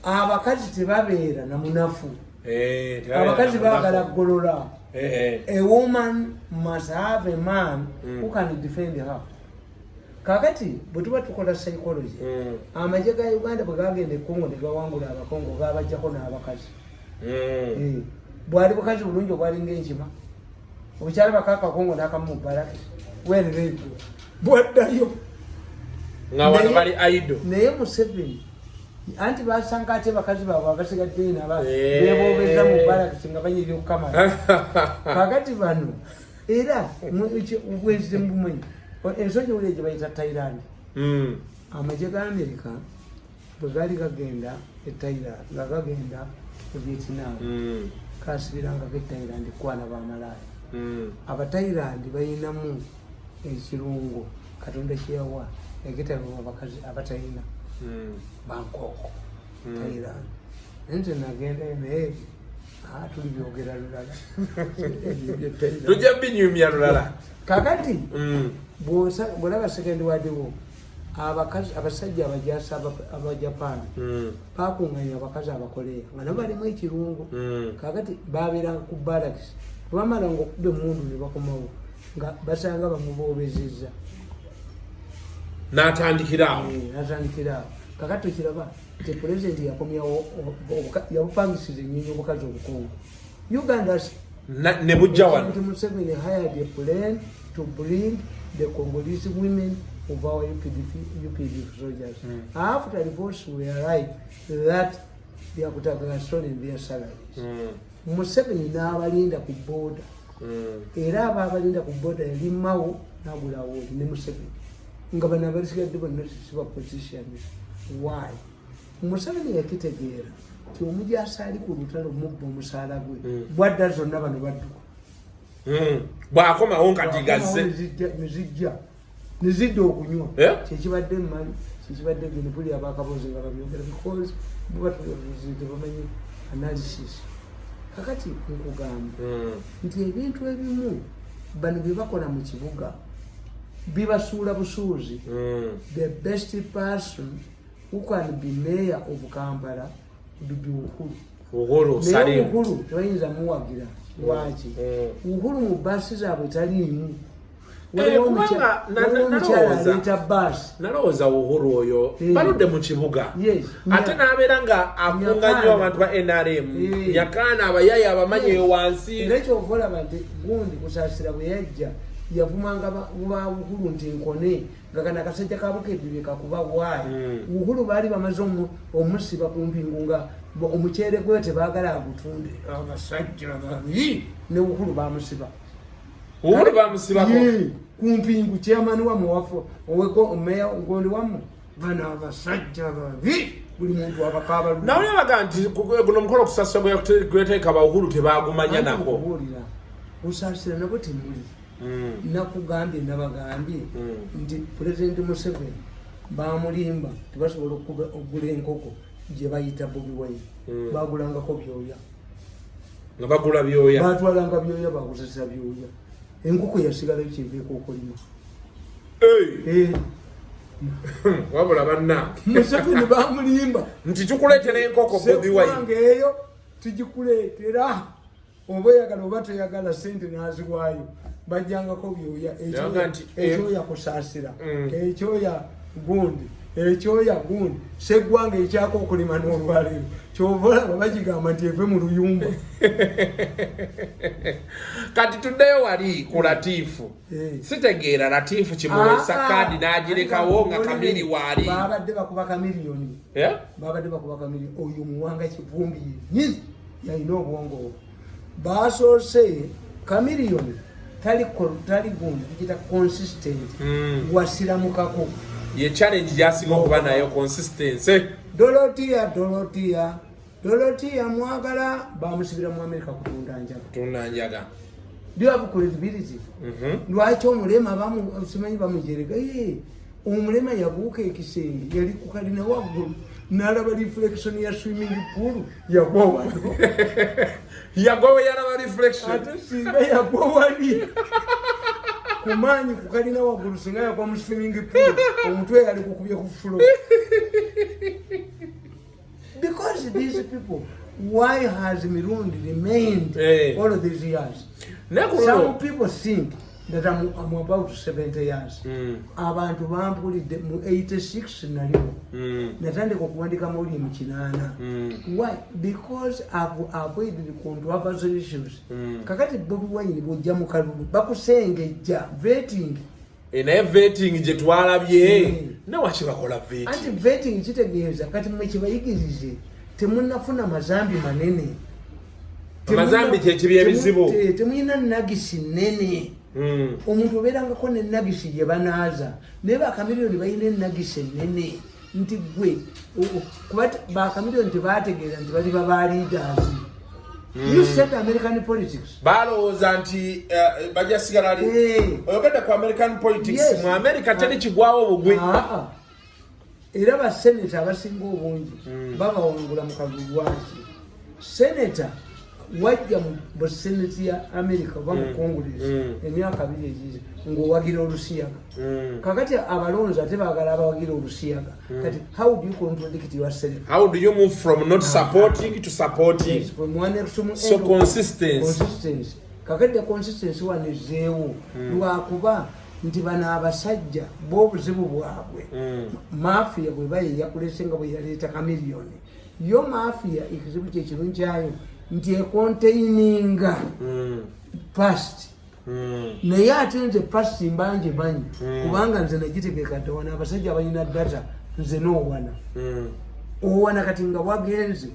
abakazi tebabeera na munafu abakazi baagala golola a woman must have a man who can defend her. Kakati bwetuba tukola psychology amajje ga Uganda bwe gagenda e Congo ne gawangula abakongo gabajjako n'abakazi bwali bukazi bulungi obwali ng'enkima obukyala bakaka Congo n'akamu baraki weerereko bwaddayo ng'abantu bali aido naye Museveni anti basanga ate bakazi baabwe abasigadde naba beeboobeza mu baraki nga banyirira okukamala kakati bano era ubwezire mu bumanyi ensonyi wuli gye bayita Thailand amagye ga America bwe gaali gagenda e Thailand nga gagenda e Vietnam kaasibirangako e Thailand kwana b'amalaaya Abathailand bayinamu ekirungo Katonda kyeyawa ekitalimu abakazi abatalina Bangkok Thailand nze nagenda naye tuli byogera lulala tujja binyumya lulala kakati bwolaba second wadiwo abasajja abajasa abajapan bakunganya abakazi abakoleya nga nabo balimu ekirungo kakati babeeranga ku barracks bamala nga okuba emundu ne bakomawo nga basanga bamuboobezezza n'atandikiraawo kakati okiraba the president yapangisiza ennyonyi obukazi obukungu. Uganda Museveni hired a plane to bring the Congolese women of our UPDF soldiers. After reports were arrived that they have stolen their salaries. Museveni n'abalinda ku border. Era abalinda ku border yali Mao n'agulawo ne Museveni. Nga bano abasigadde bonna siba politicians. Why? Museveni yakitegeera ti omujaasi ali ku lutalo mubba omusaala gwe bwadda zonna bano badduka. Bw'akomawo nkati gazze nezidda okunywa kyekibadde mmali kyekibadde geno buli abakabozi nga babyogera because bamanyi analysis. Kakati nkugamba nti ebintu ebimu bano bye bakola mu kibuga bibasuula busuuzi. The best person who can be mayor of Kampala would be Uhuru. Naye Uhuru tebayinza muwagira. Lwaki? Uhuru mu baasi zaabwe taliimu. Nalowooza Uhuru oyo baludde mu kibuga ate n'abeera nga akunga nnyo abantu ba NRM nyakaana abayaya abamanyi wansi. Era ekyovolaba nti gundi kusaasira bwe yajja yavumanga ba Uhuru nti nkone nga kana akasajja kabukedde kakuba waayi. Uhuru baali bamaze omusiba ku mpingu nga omuceere gwe tebaagala agutunde. Abasajja babi ne Uhuru bamusiba. Uhuru bamusibako kumpingu chairman wa muwafu oweko meya ngondi wamu bana abasajja babi buli muntu abakaba. Nawe baganti guno mukolo kusasa bwe kuteeka ba Uhuru tebagumanya nako. Usasira nabo timuli. Nakugambye nabagambye nti President Museveni bamulimba tebasobola okugula enkoko gye bayita Bobi Wine. Bagulangako byoya. Nga bagula byoya. Batwalanga byoya bagusasa byoya. Enkoko yasigala kiveeko okulima. Wabula banna Museveni bamulimba nti tukuleetera enkoko Bobi Wine eyo tugikuleetera oba oyagala oba toyagala sente n'aziwaayo bajjangako byoya ekyoya kusaasira ekyoya gundi seggwanga ekyako okulima n'olwaleero kyova babagigamba nti eve mu luyumba. Kati tuddeyo wali ku Latifu sitegeera Latifu kimuweesa kandi n'agirekawo nga Kamiri waali babadde bakuba Kamiliyoni. Babadde bakuba Kamiliyoni oyo muwanga Kivumbi yennyini yalina obwongo basoose Kamiliyoni tali gundi tukita consistent wasiramukako ye challenge gyasiga okuba nayo consistency. Dorothea mwagala bamusibira mu America kutunda njaga. Do you have credibility? Lwaki omulema simanyi bamujerega omulema yabuuka ekisenge yali ku kalina waggulu n'alaba reflection ya swimming pool yagwa wano. Yagwa yalaba reflection ate singa yagwa wali kumanyi ku kalina waggulu singa yagwa mu swimming pool omutwe yali kukubye ku floor. Because these people, why has Mirundi remained all of these years? Some people think that I'm about 70 years. Abantu bampulidde mu 86 naliwo. Natandika okuwandika mawulire mu kinaana. Why? Because I've avoided the controversial issues. Kakati Bobi Wine bw'ojja mu kalulu bakusengejja vetting. Naye vetting gye twalabye nawaki bakola vetting. Anti vetting kitegeeza kati mwe kibayigirize temunnafuna mazambi manene. Amazambi kyekibi ebizibu. Temulina nagisi nene. Omuntu obeerangako ne nagisi gye banaaza naye bakamiliyoni balina enagisi ennene nti gwe kuba bakamiliyoni tebaategeera nti bali baba leaders. You said American politics. Balowooza nti bajja sigala ali oyogedde ku American politics mu America teri kigwawo bugwi. Era baseneta abasinga obungi babawangula mu kalulu lwaki. Seneta wajja mu seneti ya America oba mu Congress emyaka 2 egize ng'owagira olusiyaga. Kakati abalonzi ate baagala abawagira olusiyaga. Kati how do you contradict yourself? How do you move from not supporting to supporting? Yes, from one extreme so consistency. Kakati the consistency one is zero. Lwakuba nti bano abasajja b'obuzibu bwabwe mafiya bwe bayeyakulese nga bwe yaleeta kamiliyoni yo mafiya ekizibu kyekirungi kyayo nti ekonteininga past naye ate nze past mbanje manyi kubanga nze nagitegeekadde wana abasajja balina data nze n'owana owana kati nga wagenze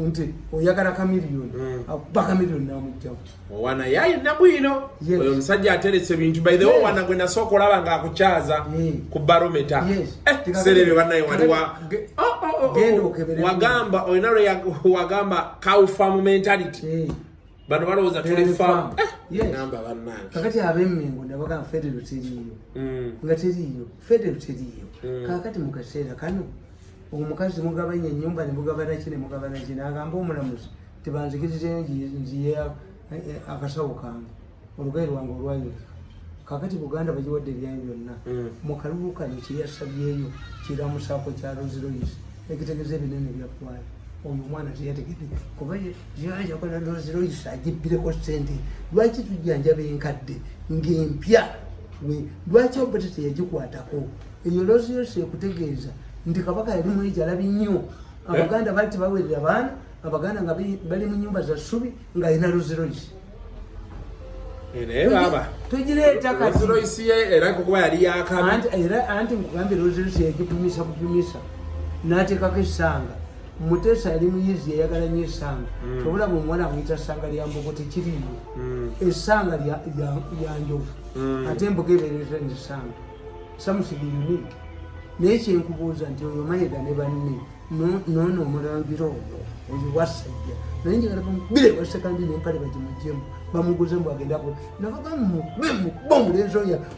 nti oyagala kamiliyoni akuba kamiliyoni namugjawo owana yayina bwino oyo omusajja aterese bintu by the way wana gwe nasooka olaba ng'akukyaza ku barometa serebe bannaye wali wagamba olina wagamba cow farm mentality bano balowooza tuli farm gamba bannange kakati ab'emmengo nabagamba federal teriiyo nga teriiyo federal teriiyo kakati mu kaseera kano omukazi mugabanya ennyumba ne mugabana ki ne mugabana ki n'agamba omulamuzi tebanzikirizeyo nziye akasawo kange olugayi lwange olwayoleka kakati buganda bagiwadde ebyanyu byonna mu kalulu kano kyeyasabyeyo kiramusaako kya roziroyisi ekitegeeza ebinene byakwala oyo omwana teyategedde kuba yajakola roziroyisi agibbireko sente lwaki tujjanjaba enkadde ng'empya lwaki obate teyagikwatako eyo roziroyisi ekutegeeza nti kabaka yali mwezi alabi nnyo abaganda bali tebawerera baana abaganda nga bali mu nyumba za ssubi nga alina roziroyisi tugireeta katiroyisi era kuba yali yakama anti nkugambye roziroyisi yagipimisa kupimisa n'ateekako essanga Mutesa yali muyizi yayagala nnyo essanga tobulaba omwana amuyita ssanga lya mbogo tekiriiyo essanga lya njovu ate embogo ebeereza essanga samusigi unique naye kyenkubuuza nti oyo mayiga ne banne noono omulangira oyo wasajja naye njagala bamubire wasekandi nempale bagimuggyemu bamuguze mbu agendako nabagamuba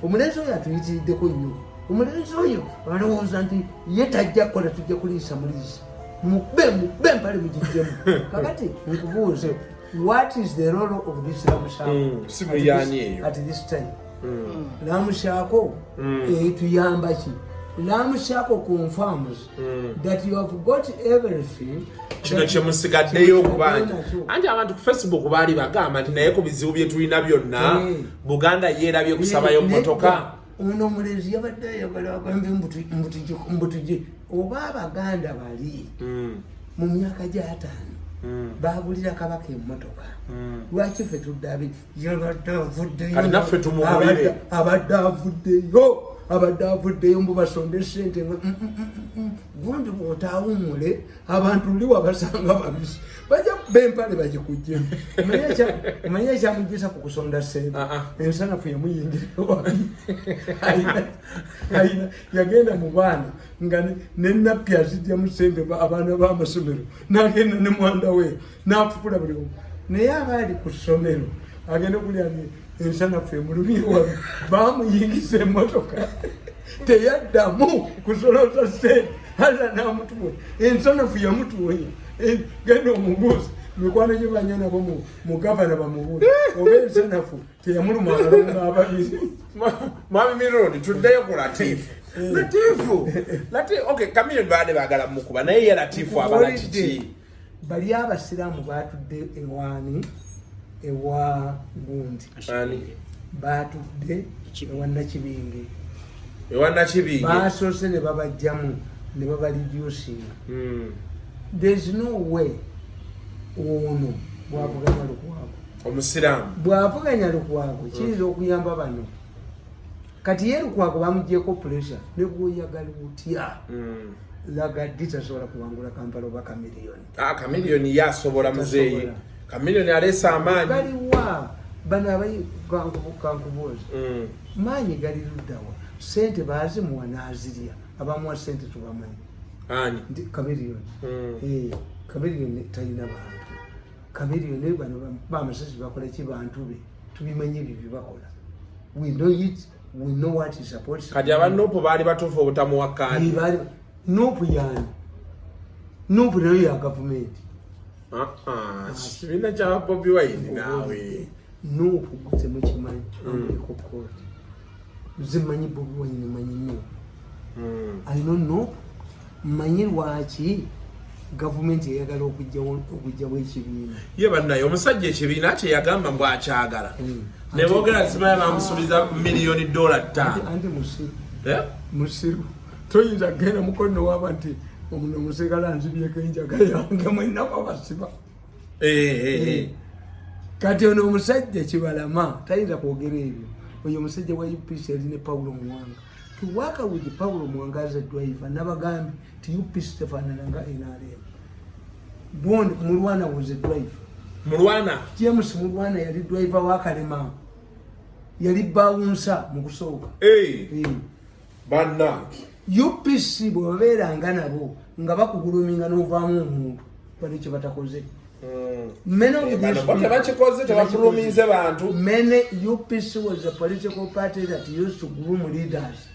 omulenzi oyo atuyitiriddeko nnyo omulenzi oyo alowooza nti ye tajja kukola tujja kuliisa muliisa mube empale mugiggyemu kakati nkubuuze what is the role of this lamushako at this time lamushako tuyamba ki lamushako confirms that you have got everything kino kyemusigaddeyo okubanja anti abantu ku Facebook baali bagamba nti naye ku bizibu bye tulina byonna Buganda yeerabye kusabayo mmotoka ono omulenzi yabadde ayagala agambe mbutuje oba abaganda bali mu myaka gy'ataano bagulira kabaka emmotoka lwaki ffe tuddabi yabadde avuddeyo abadde avuddeyo mbu basonde sente gundi bw'otaawumule abantu luli wabasanga babisi bajja bempale bagikugyemu manye ekyamugisa ku kusonda sente ensanafu yamuyingirawa ayina yagenda mu baana nga nenappi azijjamu sente abaana b'amasomero n'agenda ne mwanda we n'afukula buli omu naye abaali ku ssomero agenda okulya ensanafu emulumye wabi bamuyingiza emmotoka teyaddamu kusoloza sente ala n'amutuwa ensanafu yamutuwonya genda omubuuza mikwano gye banya nabo mu gavana bamubuuza oba ensanafu teyamuluma abalongo ababiri mwami Mironi tuddeyo ku Latifu okay kamiliyoni baade baagala mukuba naye ye Latifu abala kiki bali abasiraamu batudde ewaani ewa gundi batudde ewa Nakibinge basoose ne babajjamu ne babalidyusinga there's no way ono bwavuganya lukwago omusiraamu bwavuganya lukwago kiyinza okuyamba bano kati ye lukwago bamugyeko pressure ne bwoyagala butya lagaddi tasobola kuwangula Kampala oba kamiliyoni yasobola muzeeyi kamiliyoni aleesa amaanyi galiwa bano abakankubuuza maanyi gali luddawa sente baazimuwa n'azirya abamuwa sente tubamanyi ani kamiliyoni kamiliyoni talina bantu kamiliyoni bano bamasasi bakola ki bantu be tubimanyi ebyo byebakola we know it we know what is supposed kati abanopo baali batuufu obutamuwa kaadi nopu yani nopu nayo ya gavumenti kibiina kya Bobi Wine naawe nopu guze mukimanyi amulekokoti zimanyi Bobi Wine manyi nopu alina nopu manyi lwaki government eyagala okujjawo ekibiina ye bannaye omusajja ekibiina kye yagamba mbu akyagala ne boogera simanya bamusuubiza $1,000,000 anti musiru toyinza genda mukono waba nti omuno omusekala nzibyeko enjaga yange mwenako abasiba kati ono omusajja Kibalama tayinza kwogera ebyo oyo omusajja wa UPC yali ne Paulo Muwanga to work with Paulo Muwanga as a driver nabagambi ti UPC tefaanana nga NRM Bond Mulwana was a driver Mulwana James Mulwana yali driver wa Kalema yali bawunsa mu kusooka banna UPC bwebabeeranga nabo nga bakuguluminga n'ovaamu omuntu bali kye batakoze many UPC was a political party that used to groom leaders.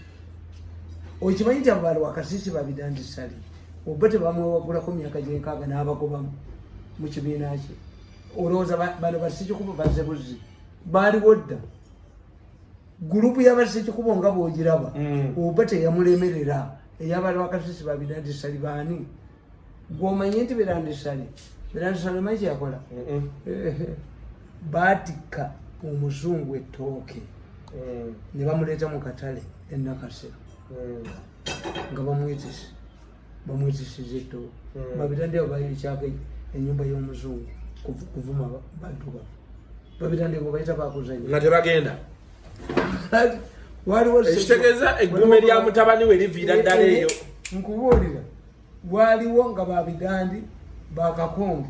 Okimanyi nti abantu wakasisi babidandisali obate bamwewagulako myaka gyenkaaga n'abagoba mu kibiina kye olowooza bano basikikubo bazebuzi baaliwo dda gurupu y'abasikikubo nga bw'ogiraba oba teyamulemerera ey'abantu wakasisi babidandisali baani gw'omanye nti birandisali omanyi kyeyakola baatikka omuzungu ettooke ne bamuleeta mu katale ennakasero nga bamwetisiza ettooke babitandeko bayikyako ennyumba y'omuzungu kuvuma bantu bafe babitandeko bayita bakuzanya nga tebagenda ekitegeeza eggume lya mutabani we liviira ddala eyo nkubuulira waliwo nga babigandi bakakonge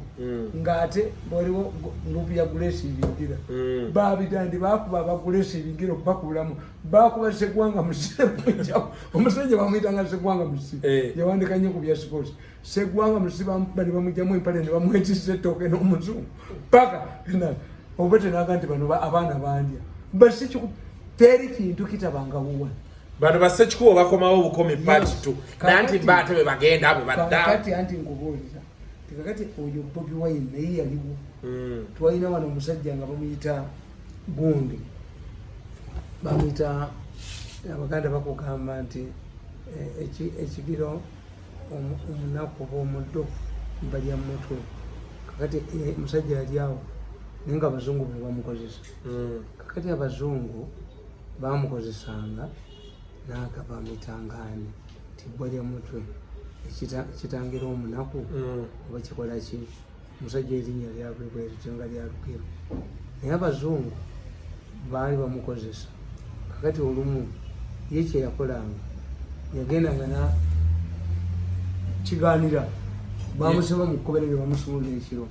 ngate baliwo grupu ya Grace ibingira babidandi bakuba Grace ibingira bakulamu bakuba Segwanga Musibe omusajja bamwitanga Segwanga Musibe yawandika nnyo ku bya sports Segwanga Musibe bali bamujjamu empale ne bamwetise toke n'omuzungu paka obete naganti bano abaana bandya basi teri kintu kitabanga wuwa bano bassekikubo bakomawo obukomi part 2 nanti batebe bagenda abo badda kati anti nkubuulira kakati oyo Bobi Wine naye yaliwo twalina wano omusajja nga bamuyita Gundi bamuyita abaganda bakugamba nti ekigiro omunaku b'omuddo balya mutwe kakati omusajja yali awo naye nga abazungu be bamukozesa kakati abazungu bamukozesanga naga bamuyitangani ti balya mutwe kitangira omunaku oba kikola ki omusajja erinnya lyabwebwerityo lyalukiro naye abazungu baali bamukozesa kakati olumu ye kyeyakolanga yagendanga kiganira bamusaba mu kkoberero bamusumulira ekiro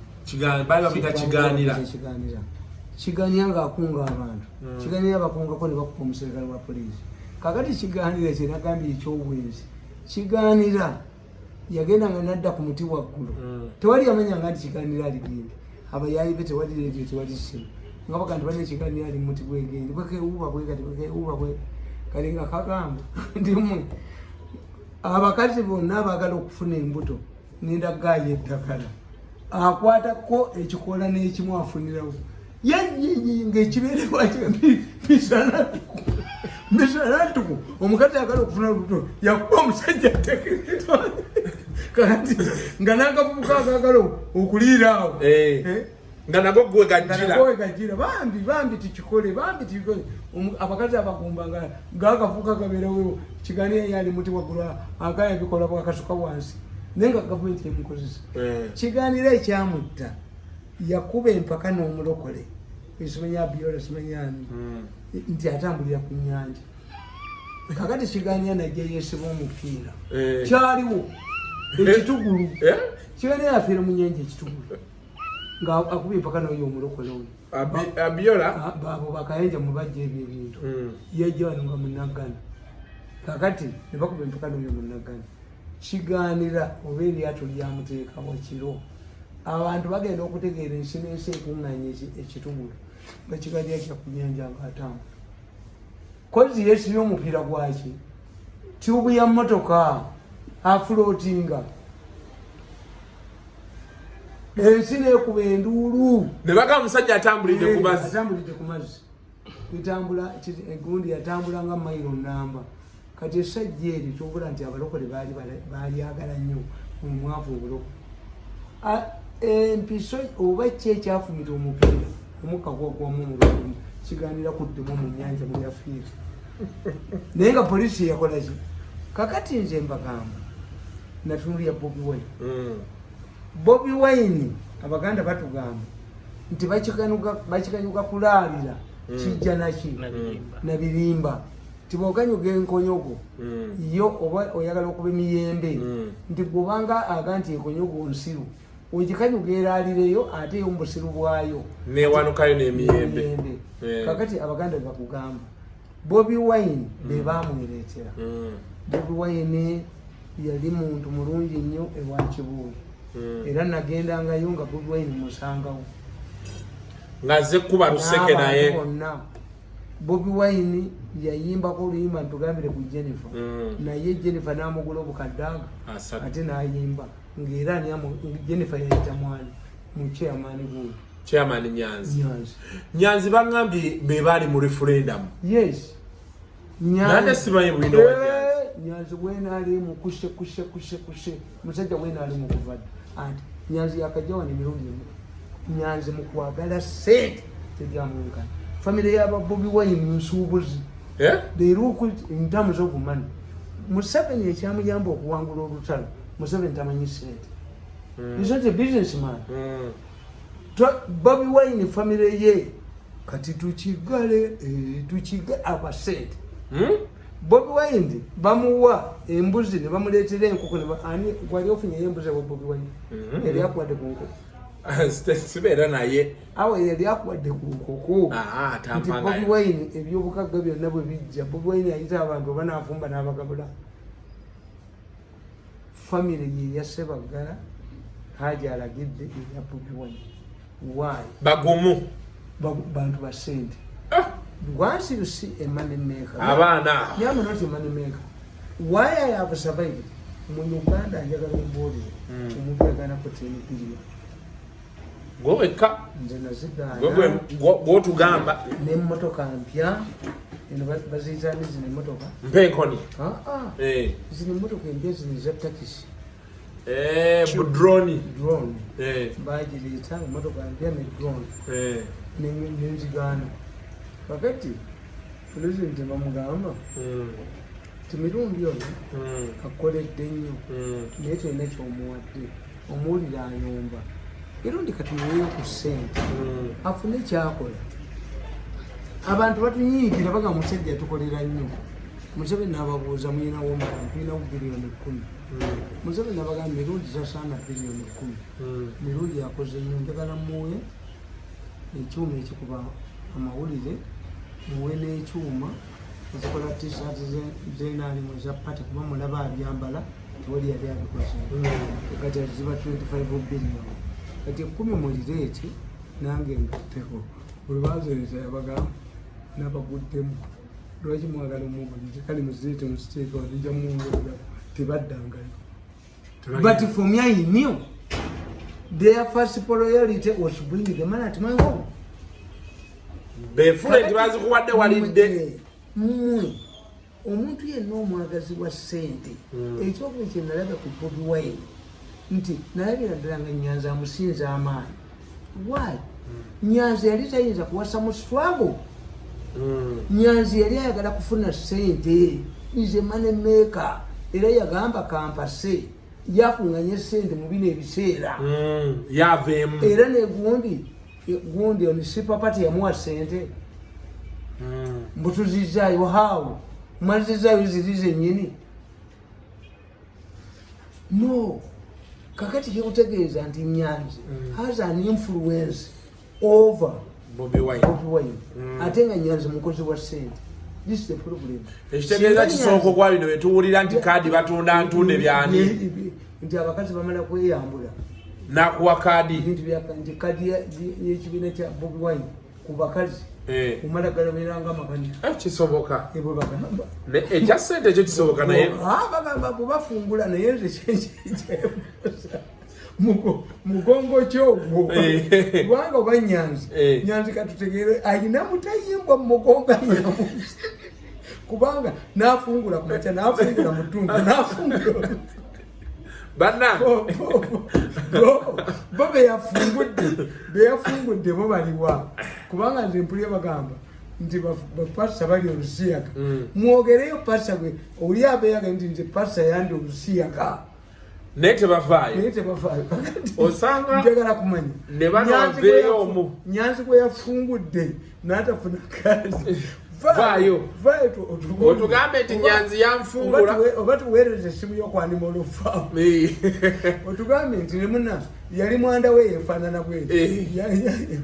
kiganira ng'akunga abantu kiganira bakungako ne bakupa omuserikale wa poliisi kakati kiganira kyenagambye ekyobwenzi kiganira yagenda nga nadda ku muti waggulu tewali yamanyanga nti kiganira aligende abayayi be tewali redio tewali simu nga baganti bali ekiganira ali muti gwegende bwekewuba bwekati bwekewuba bwe kali nga kagamba ndimwe abakazi bonna abaagala okufuna embuto nendagaayo eddagala akwatako ekikola n'ekimu afunirawo ng'ekibeerewa misanatuku omukazi agala okufuna lubuto yakuba omusajja kati nga nagavubuka agagala okuliira awo nga nago gwegagira bambi tikikole abakazi abagumba ngagavuka gabeerawo kiganira yali muti waggulu agaya bikola bwakasuka wansi naye nga gavumenti emukozesa kiganira ekyamutta yakuba empaka n'omulokole esimanya Abiola simanyani nti atambulira ku nnyanja kakati kiganira najja yeesiba omupiira kyaliwo ekitugulu kiganira afiire mu nnyanja ekitugulu nga akuba empaka n'oyo omulokole oyo Abiola abo bakayanja mubajja ebyo ebintu yajja wano nga munaggana kakati ne bakuba empaka n'oyo munaggana kiganira oba eryato lyamuteekawo kiro abantu bagenda okutegeera ensi n'ensi ekuŋŋanya ekitugulu nga kiganira kya ku nnyanja ng'atambula kozi yeesibye omupiira gwaki tyubu ya mmotoka afulootinga ensi neekuba enduulu ne baga omusajja atambulidde ku mazzi bitambula egundi yatambula nga mayiro namba kati essajja eri tubula nti abalokole baali agala nnyo omwavu obulokole empiso oba ki ekyafumita omupiira omukka gwagwamu omulwamu kiganira kuddemu mu nnyanja mu yafiira naye nga poliisi yakola ki kakati nze mbagamba natunulya Bobi Wine. Bobi Wine abaganda batugamba nti bakikanyuka kulaalira kijja naki na birimba tibokanyuga enkonyogo yo oba oyagala okuba emiyembe nti gubanga aga nti enkonyogo nsiru ojikanyuga eraalireyo ate yo mubusiru bwayo newanukayo n'emiyembe. Kakati abaganda bakugamba Bobi Wine be bamwereetera. Bobi Wine yali muntu mulungi nnyo ewa Kibuule era nagendangayo nga Bobi Wine musangawo ngaze kuba luseke naye. Bobi Wine yayimbako oluyimba ntugambire ku Jennifer naye Jennifer n'amugula obukaddaga ate n'ayimba ng'era Jennifer yayita mwani mu chairman Nyanzi bangambye be bali mu referendum. Yes. Nyanzi simanyi bwino wa Nyanzi bwena ali mu kushe musajja bwena ali mu kuvada anti Nyanzi yakajjawa n'emirundi Nyanzi mu kwagala sente tegyamunkana family ya Bobi Wine nsuubuzi. They look in terms of money. Museveni ekyamuyamba okuwangula olutalo Museveni tamanyi sente. He's not a businessman. Bobi Wine family ye kati tukigale abasente. Bobi Wine bamuwa embuzi ne bamuleetera enkoko ne ani gwali ofunye embuzi wa Bobi Wine yali akwadde ku nkoko sibeera naye awo yali akwadde ku nkoko. Tampanga Bobi Wine ebyobukagga byonna bwe bijja Bobi Wine ayita abantu banafumba n'abagabula family ye yasebagala haja alagidde ya Bobi Wine. Why? Bagumu bantu basente. Once you see a money maker, abana you are not a money maker. Why I have survived? Mu Uganda njagala mboli omuntu yagana kutini biliyo goweka nze nazigana gwotugamba n'emmotoka mpya eno baziyitani zino emmotoka mpenkoni zino emmotoka empya zino za takisi drone bagiriita emmotoka mpya ne drone nenzigana kakati pulezidenti bamugamba timirundi ono akoledde nnyo naye tulina kyomuwadde omuwulira ayomba erundi katuweeyo ku ssente afune kyakola. Abantu batunyiigira baga musajja tukolera nnyo. Museveni n'ababuuza muyina w'omulala tulinawo biliyoni 10. Museveni n'abagamba mirundi zasaana biliyoni 10. Mirundi yakoze nnyo njagala muwe ekyuma ekikuba amawulire muwe n'ekyuma ezikola t-shirt zenaalimu eza pati kuba mulaba abyambala tewali yali abikoze kati ziba 25 biliyoni kati 10 mulireeti nange ngateko olubazereza yabagamba n'abaguddemu lwaki mwagala omubulire kale muzireete mu siteeka walija muwulira tebaddangayo. But for me I knew their first priority was to bring the man at my home. Before it was what they wanted. Omuntu yenna omwagazi wa ssente ekyokuba kye nalaba ku Bobi Wine nti nalabira ddala nga Nyanzi amusinza amaanyi. Why? Nyanzi yali tayinza kuwasa mu struggle. Nyanzi yali ayagala kufuna ssente. Is a money maker. Era yagamba kampase yakunganya ssente mu bino ebiseera yaveemu era ne gundi onisipa pati yamuwa ssente mbutuzizaayo hawo mwalizizaayo zirize nyini no kakati kikutegeeza nti Nyanzi has an influence over Bobi Wine. Ate nga Nyanzi mukozi wa ssente. This is the problem. Ekitegeeza kisooka kwa bino betuwulira nti kaadi batunda ntunde byani nti abakazi bamala kweyambula nakuwa kaadi nti kaadi y'ekibiina kya Bobi Wine ku bakazi kumala galaberanga amakanisa kisoboka ebwe bagamba ekya ssente ekyo kisoboka naye bagamba kubafungula naye nze mugongo kyogwo kubanga oba Nyanzi katutegeere ayina mutayimbwa mu mugongo kubanga nafungula kumakya nafungula mutundu nafungula Banna. Bo beyafungudde bo baliwa. Kubanga nze mpulira bagamba nti bapasa bali olusiyaga. Mwogereyo pasa gwe oli abeyaga nti pasa yandi olusiyaga. Nete bavaayo. Osanga njagala kumanya. Ne banaveeyo omu. Nyanzi gwe yafungudde n'atafuna kazi. Vayo otugambe nti Nyanzi yanfungula oba tuweereze essimu y'okwanima olufa otugambe nti nemuna yali mwanda we yefaanana bweti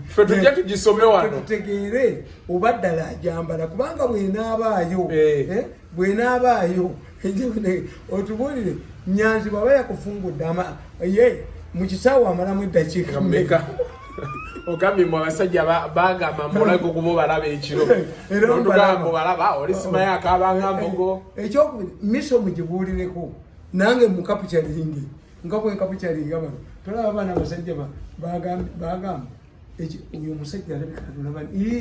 ffe tujja tugisome wano tutegeere oba ddala ajambala kubanga bw'enaabaayo otubuulire Nyanzi bw'aba yakufungudde ye mu kisaawe amalamu eddakiika mmeka Ogambi mu abasajja bagamba mulago kubo balaba ekiro. Notugamba balaba oli simaya akabanga mbogo. Ekyokubiri miso mugibuulireko nange mu kapuchalingi nga bwe kapuchalinga bano tulaba abana abasajja bagamba uyu musajja alabika tulaba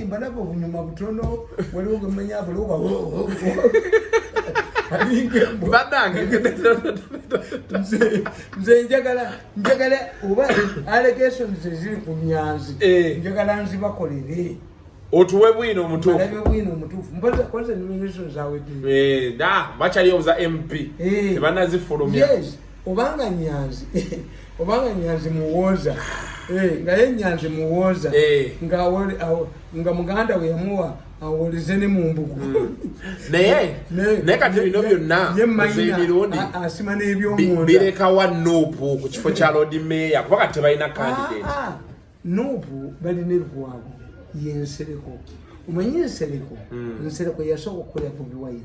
balaba obunyuma butono waliwo gemanya buloba nze njagala oba allegations eziri ku Nyanzi njagala nzibakolere otuwe bwino omutuufu mpoza nomination zawedde bakyaliyo za MP tebanazifulumya obanga Nyanzi muwooza ngaye Nyanzi muwooza nga muganda we yamuwa awoleze ne mu mbugu naye kati bino byonna emirundi asima n'ebyomunda bireka wa Nuupu ku kifo kya Lord Mayor kuba kati tebalina candidate Nuupu balina erukwabo yensereko umanyi Nsereko yasooka okukola Bobi Wine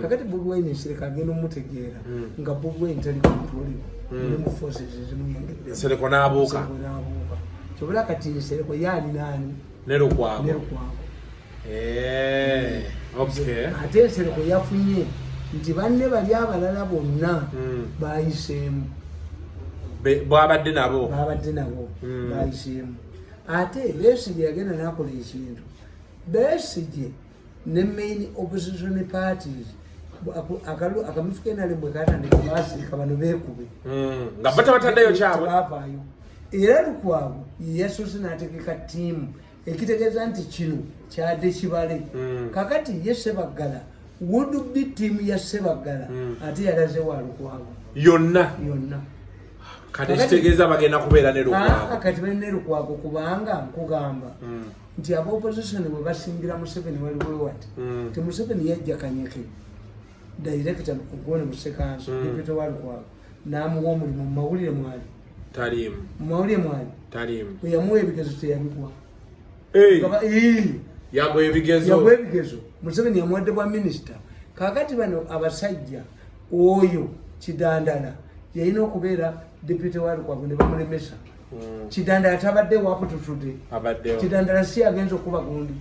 kakati Bobi Wine Nsereko agenda omutegeera nga Bobi Wine tali kontroliwe ne mu forces ezimuyengedde Nsereko n'abuuka kyobula kati Nsereko yaani naani nerukwabo okay ate Nsereko yafunye nti banne bali abalala bonna bayiseemu babadde nabo bayiseemu ate Besigye yagenda n'akola ekintu Besigye ne main opposition parties akamufu kenale bwe katandika basirika bano beekube nga batataddeyo kyabwe bavaayo era Lukwago yasoose n'ategeka ttiimu ekitegeeza nti kino kyadde kibale kakati ye Ssebaggala would be team ya Ssebaggala ate yalaze wa Lukwago yonna kati kitegeeza bagenda kubeera ne Lukwago kati bali ne Lukwago kubanga nkugamba nti aba opposition bwe basingira Museveni waliwo wati ti Museveni yajja Kanyeke director ogwone Musekanso deputy wa Lukwago n'amuwa omulimu mu mawulire mwali talimu bwe yamuwa ebigezo teyabikuwa yagwa ebigezo Museveni yamuwadde bwa minisita kakati bano abasajja oyo Kidandala yalina okubeera deputy wa Lukwago ne bamulemesa Kidandala tabadde wapututude Kidandala si agenza okuba gundi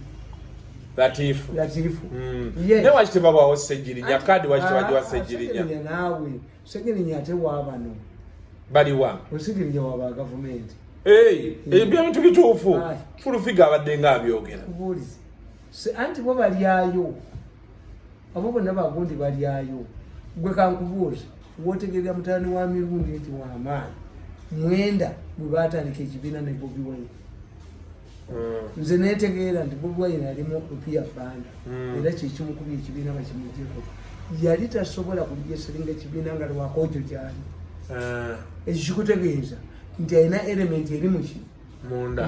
Latifu yes ne wakiteba bawo Ssegirinya kadi wakitebajwa Ssegirinya naawe Ssegirinya ate wabano baliwa Ssegirinya waba government ebintu bituufu fulufiga abadde nga abyogera kubuulize anti bo balyayo abo bonna bagundi balyayo gwe kankubuuza wotegerera mutaani wa mirundi nti w'amaanyi mwenda bwe baatandika ekibiina ne Bobi Wine nze neetegeera nti Bobi Wine alimu opiya banda era kyekimukubya ekibiina bakimugyeko yali tasobola kuligeselinga ekibiina nga lwakoojo gyali ekyo kikutegeeza nti alina element eri muki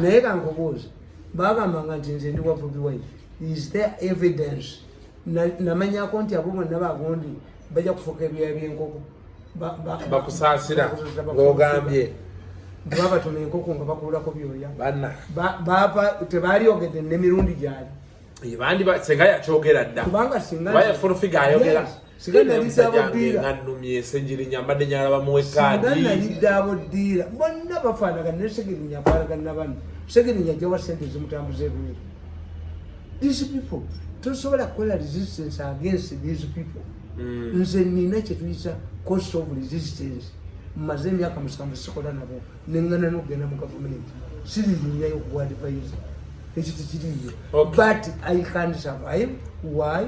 naye kankubuuza bagambanga nti nze ndi wa Bobi Wine is there evidence namanyako nti abo bonna bagundi bajja kufuuka ebyoya by'enkoko bakusaasira ng'ogambye babatuma enkoko nga bakulako byoya bava tebalyogedde n'emirundi gyali senga yakyogera dda kubanga fulufiga ayogera numye Ssegirinya mbadde nyalaba muwe kaadi nalidde abo ddiira bonna bafaanagana ne Ssegirinya afaanagana na bano Ssegirinya ajjawa sente zimutambuza ebweru these people tosobola kukola resistance against these people nze nina kyetuyisa cost of resistance mmaze emyaka 7 sikola nabo neŋŋana n'okugenda mu gavumenti siririnyayo okuwadvisa ekyo tekiriyo but I can't survive why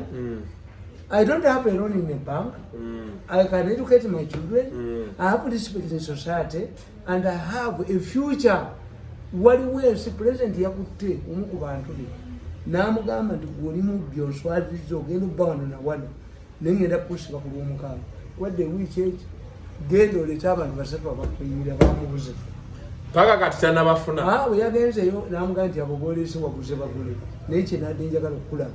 I don't have a loan in a bank. I can educate my children. I have respect in society, and I have a future. Waliwo ensi president yakutte omu ku bantu be n'amugamba nti gwoli mu byonswaliriza ogenda obba wano na wano naye ngenda kusiba ku lw'omukaaga wadde wiiki eki genda oleeta abantu basatu abakuyimira bamubuze paka kati tanabafuna bwe yagenzeyo n'amugamba nti abo boolese waguze bagule naye kye nadde njagala okukulaba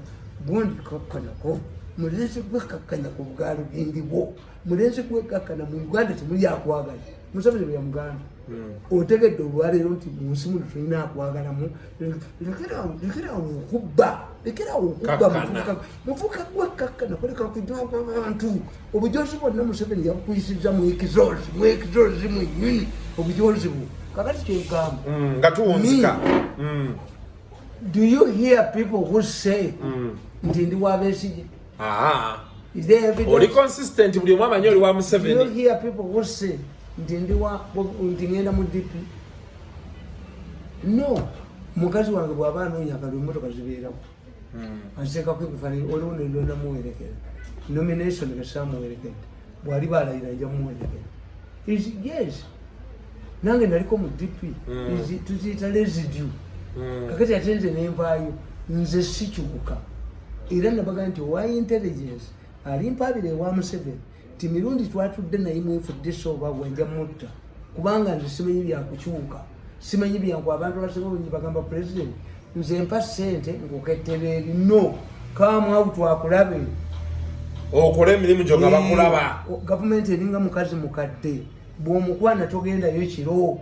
gundi kakkanako mulenzi gwekakkanya ku bugaalo bw'endibwo mulenzi gwekakkana mu uganda temuli akwagala musabire bwe yamuganda otegedde olwaleero nti mu nsi muno tulina akwagalamu lekerawo okubba muvuka gwekakkana koleka kujoga abantu obujozi bwonna Museveni yabukuyisiza mu ekizozi mwenyini obujozi bwo kakati kyegamba nga tuwunzika. Do you hear people who say nti ndi wa Besigye? Is there evidence? Oli consistent buli omu amanyi oli wa Museveni. Do you hear people who say nti ngenda mu DP? No. Mukazi wange bw'aba anoonya akalwa emmotoka zibeerawo anseekako ebifaananyi oliwo ne namuwerekera nomination gesaamuwerekedde bw'ali baalayira nja muwerekera. Yes, nange naliko mu DP tuziyita residue kakati ate nze nenvaayo nze sikibuka era nabaga nti owa intelligence alimpaabira ewa Museveni ti mirundi twatudde naye mwefudde oba bwenja mutta kubanga nze simanyi byakukyuka simanyi byangu abantu abasinga obungi bagamba president nze mpa ssente nkukettereeri no kamwawu twakulabe okole emirimu gyo nga bakulaba. Gavumenti eringa mukazi mukadde bw'omukwana togendayo kiro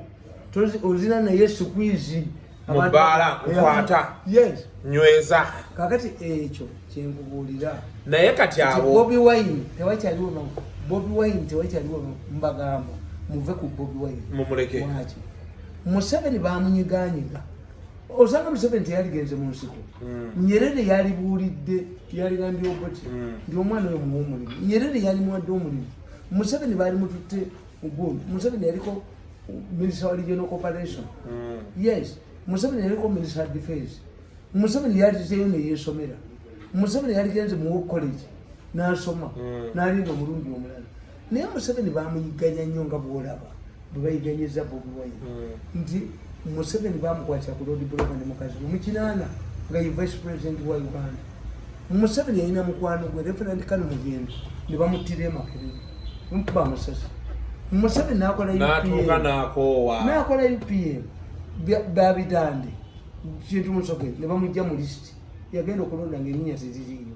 ozina naye squeeze mubala nkwata yes nyweza kakati ekyo kyenkubuulira naye kati abo Bobi Wine tewakyaliwo mbagamba muve ku Bobi Wine mumuleke waki Museveni bamunyiganyiga osanga Museveni teyaligenze mu nsiko Nyerere yalibuulidde yaligambye oboti ndi omwana oyo muwa omulimu Nyerere yalimuwadde omulimu Museveni baali mututte ugundi Museveni yaliko Minister wa Regional Cooperation yes Museveni yaliko Minister of Defense Museveni yalizeyo neyeesomera Museveni yaligenze mu college n'asoma n'alinga omulundi omulala naye Museveni bamuyiganya nnyo nga bw'olaba bwe bayiganyiza Bobi Wine nti Museveni bamukwatira ku road block ne mukazi mu kinaana nga ye vice president wa Uganda. Museveni yalina mukwano gwe Reverend Kanu Mugenzi ne bamuttira Makerere bamukuba amasasi. Museveni n'akola UPM babidande kintu musoke ne bamujja mu list yagenda okulonda ng'erinnya teziriiyo.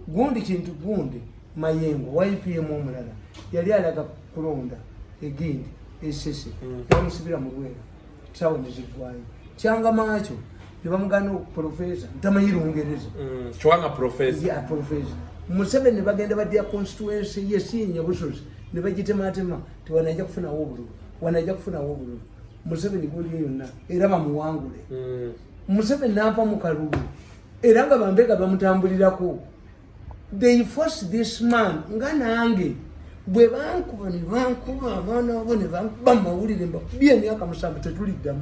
Gundi kintu gundi Mayengo wa UPM omulala yali alaga kulonda egindi esese bamusibira mu Lwera sawa nezigwayo kyanga maacho ne bamugana professor ntamanyi Lungereza kyanga professor ya professor Museveni bagenda badya constituency yesinya busozi ne bagitematema tiwanajja kufuna obululu Museveni guli yonna era bamuwangule Museveni n'ava mu kalulu era nga bambega bamutambulirako. They forced this man nga nange bwe bankuba ne bankuba abaana babo ne bankuba amawulire mbakubye emyaka 7 tetuliddamu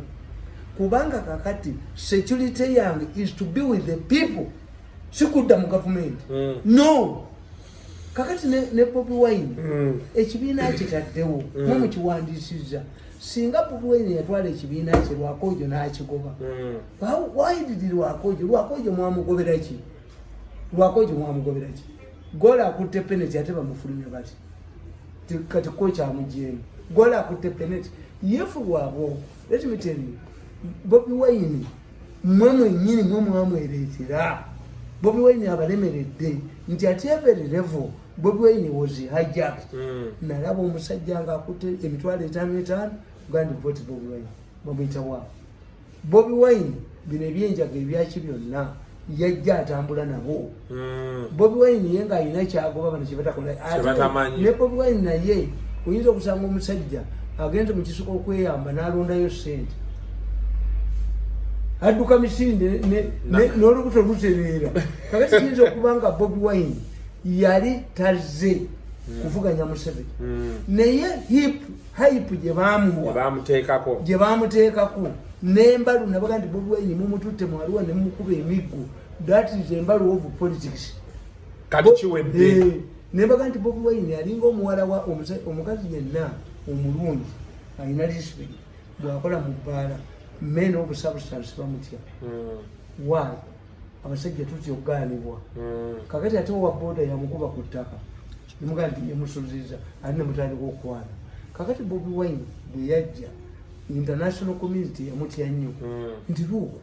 kubanga kakati security yange is to be with the people sikudda mu government no kakati ne Bobi Wine ekibiina kitaddewo mu kiwandiisizza singa Bobi Wine yatwala ekibiina kye Lwakojo n'akigoba why did Lwakojo mwamugobera ki Gola akutte penalty ate bamufulumya bati kati kocha amujeemu Gola akutte penalty yefu wabo. Let me tell you Bobi Wine mmwe nyini mwamwereetera Bobi Wine abalemeredde nti ate every level Bobi Wine was hijacked nalaba omusajja nga akutte emitwalo 5 gandi vote Bobi Wine bamuyita wa Bobi Wine bino ebyenjaga ebyaki byonna yajja atambula nabo Bobi Wine yenga alina kyagoba bano kibatakola ne Bobi Wine naye oyinza okusanga omusajja agenze mu kisuko okweyamba n'alondayo ssente adduka misinde n'olubuto lutereera kakati kiyinza okubanga Bobi Wine yali tazze kuvuganya Museveni naye hype gye bamuteekako n'embalu nabaga nti Bobi Wine mumututte mwaliwa ne mumukuba emiggo that is embalu of politics kati kiwedde nembaga nti Bobi Wine alinga omuwala wa omukazi yenna omulungi alina respect bwakola mu bbaala men of substance bamutya why abasajja tutya okugaanibwa kakati ate owa boda yamukuba ku ttaka nemugaa nti yamusuziza ali ne mutandika okwana kakati Bobi Wine bwe yajja international community yamutya nnyo nti luuko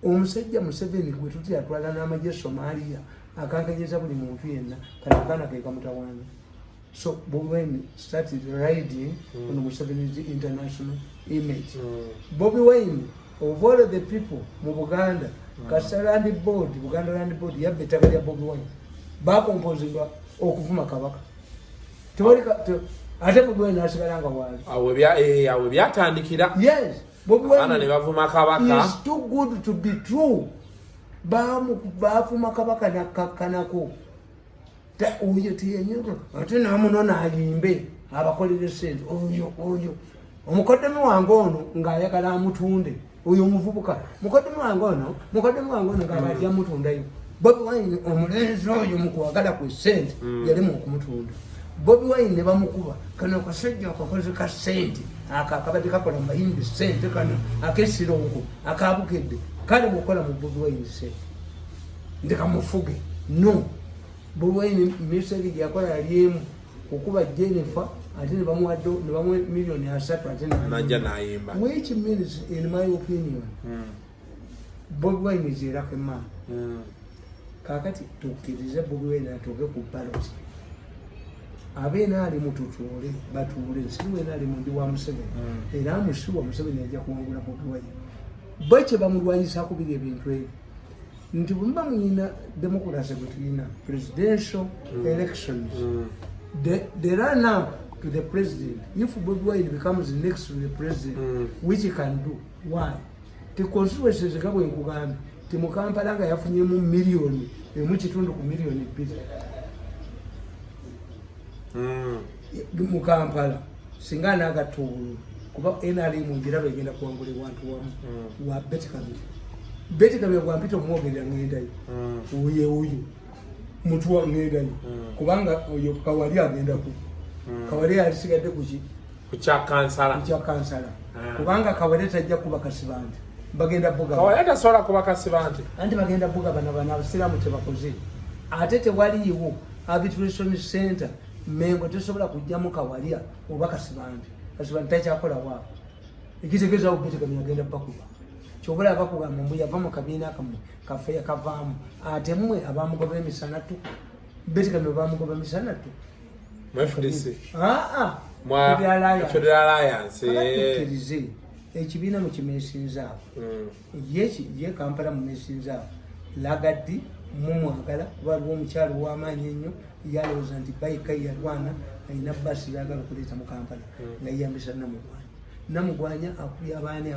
omusajja Museveni gwe tutya atwala n'amagye Somalia akankanyeza buli muntu yenna kanakaana ke kamutawaana. So Bobi Wine started riding on Museveni's international image. Bobi Wine, of all the people mu Buganda, Kasarani board, Buganda Land Board, yabbe ettaka lya Bobi Wine bakompozibwa okuvuma kabaka. Ate Bobi Wine asigala nga waali. Awe byatandikira. Yes. Bobi Wine ne bavuma kabaka. Is too good to be true. Bafuma kabaka nakakkanako. Oyo tiyenyuka ate namunona ayimbe abakolere sente oyo omukodemi wange ono ng'ayagala amutunde oyo omuvubuka mukodemi wange ono ng'ayagala amutundayo. Bobi Wine omulenzi oyo mukwagala ku sente yalimu okumutunda. Bobi Wine ne bamukuba kano kasajja akakoze ka sente akabadde kakola mayimbi sente kano akesirongo akabukedde kale mukola mu Bobi Wine sente ndikamufuge no. Bobi Wine message yakola yaliemu okuba Jennifer ate ne bamuwadde ne bamwe million 3 ate najja nayimba. Which means in my opinion Bobi Wine is a lucky man. Kakati tukirize Bobi Wine atoke ku ballot abeena ali mututuule batuule siwe nali mundi wa Museveni era amushuwa Museveni ajja kuwangula Bobi Wine bache bamulwanyisa kubiri ebintu ebyo nti bumba mwina democracy between presidential elections the run up to the president if Bobi Wine becomes next to the president which he can do why the constituencies gabo enkugambi ti mu Kampala nga yafunyemu million emu kitundu ku million 2 mu Kampala singa nagatulu kuba enali mu njira begenda kuwangula abantu wamu wa Beti Kamya wampita omwogerera ngendayo uyo mutu wa ngendayo kubanga oyo Kawali agenda ku Kawali alisigadde ku kya kansala kubanga Kawali tajja kuba Kasibante bagenda buga Kawali tasobola kuba Kasibante anti bagenda buga bana abasiramu tebakoze ate tewaliiwo arbitration center mengo tesobola kujjamu Kawali oba Kasibante takyakola waawo ekitegeeza Beti Kamya agenda bakuba chobola bakugamba mbu yava mu kabiina kafe yakavaamu ate mmwe abamugoba emisanatu Beti Kamya bamugoba emisanatu FDC Federal Alliance ekibiina mu kimesinza ye Kampala mu mesinza lagadi mumwagala waliwo omukyalo w'amaanyi ennyo yalowooza nti bayika yalwana alina basi yagala okuleeta mu Kampala nga yeyambisa namugwanya akuya abaani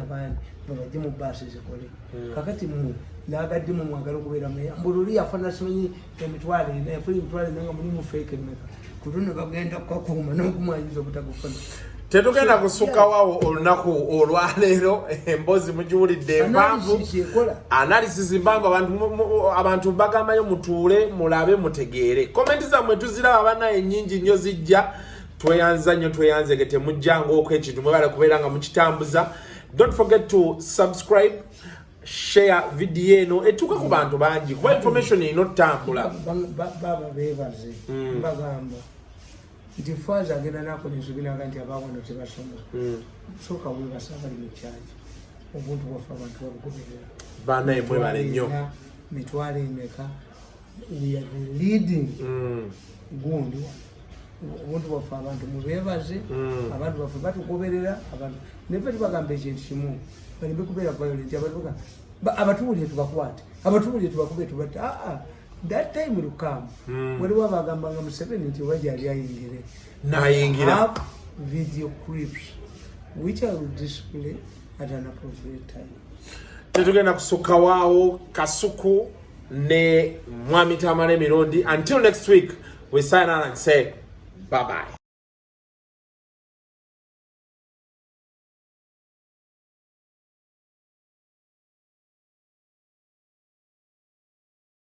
babajje mu baasi zikole kakati mmwe nagadde mu mwagala okubeera meya mbululi yafana simanyi emitwalo ena yafuna emitwalo ena nga mulimu feke meka kutune bagenda kukakuuma n'okumwanyiza obutagufuna. Tetugenda kusukka waawo olunaku olwaleero emboozi mugiwulidde empanvu analysis mpanvu abantu bagambayo mutuule mulabe mutegeere komenti zammwe tuziraba banaye ennyingi nnyo zijja tweyanze temujjanga okwekintu mwebale kubeera nga mukitambuza. Don't forget to subscribe, share video eno etuuka ku bantu bangi kuba information eno tutambula. Baba beebaze mbagamba nti faaza agenda nakola ensubiraga nti abaawano tebasoma sooka weebasa bali mu kyaki obuntu bwaffe abantu babugoberera banaye mwebale nnyo mitwalo emeka we are leading gundi obuntu bwaffe abantu mubeebaze abantu baffe batugoberera abantu neve tubagamba ekintu kimu balimbe kubeera violent abatuwulire tubakwate abatuwulire tubakube tubate that time will come waliwo abagambanga Museveni nti oba gyali ayingire nayingira video clips which I will display at an appropriate time. Tetugenda kusukka waawo Kasuku ne Mwami Tamale Mirundi. Until next week we sign out and say bye bye.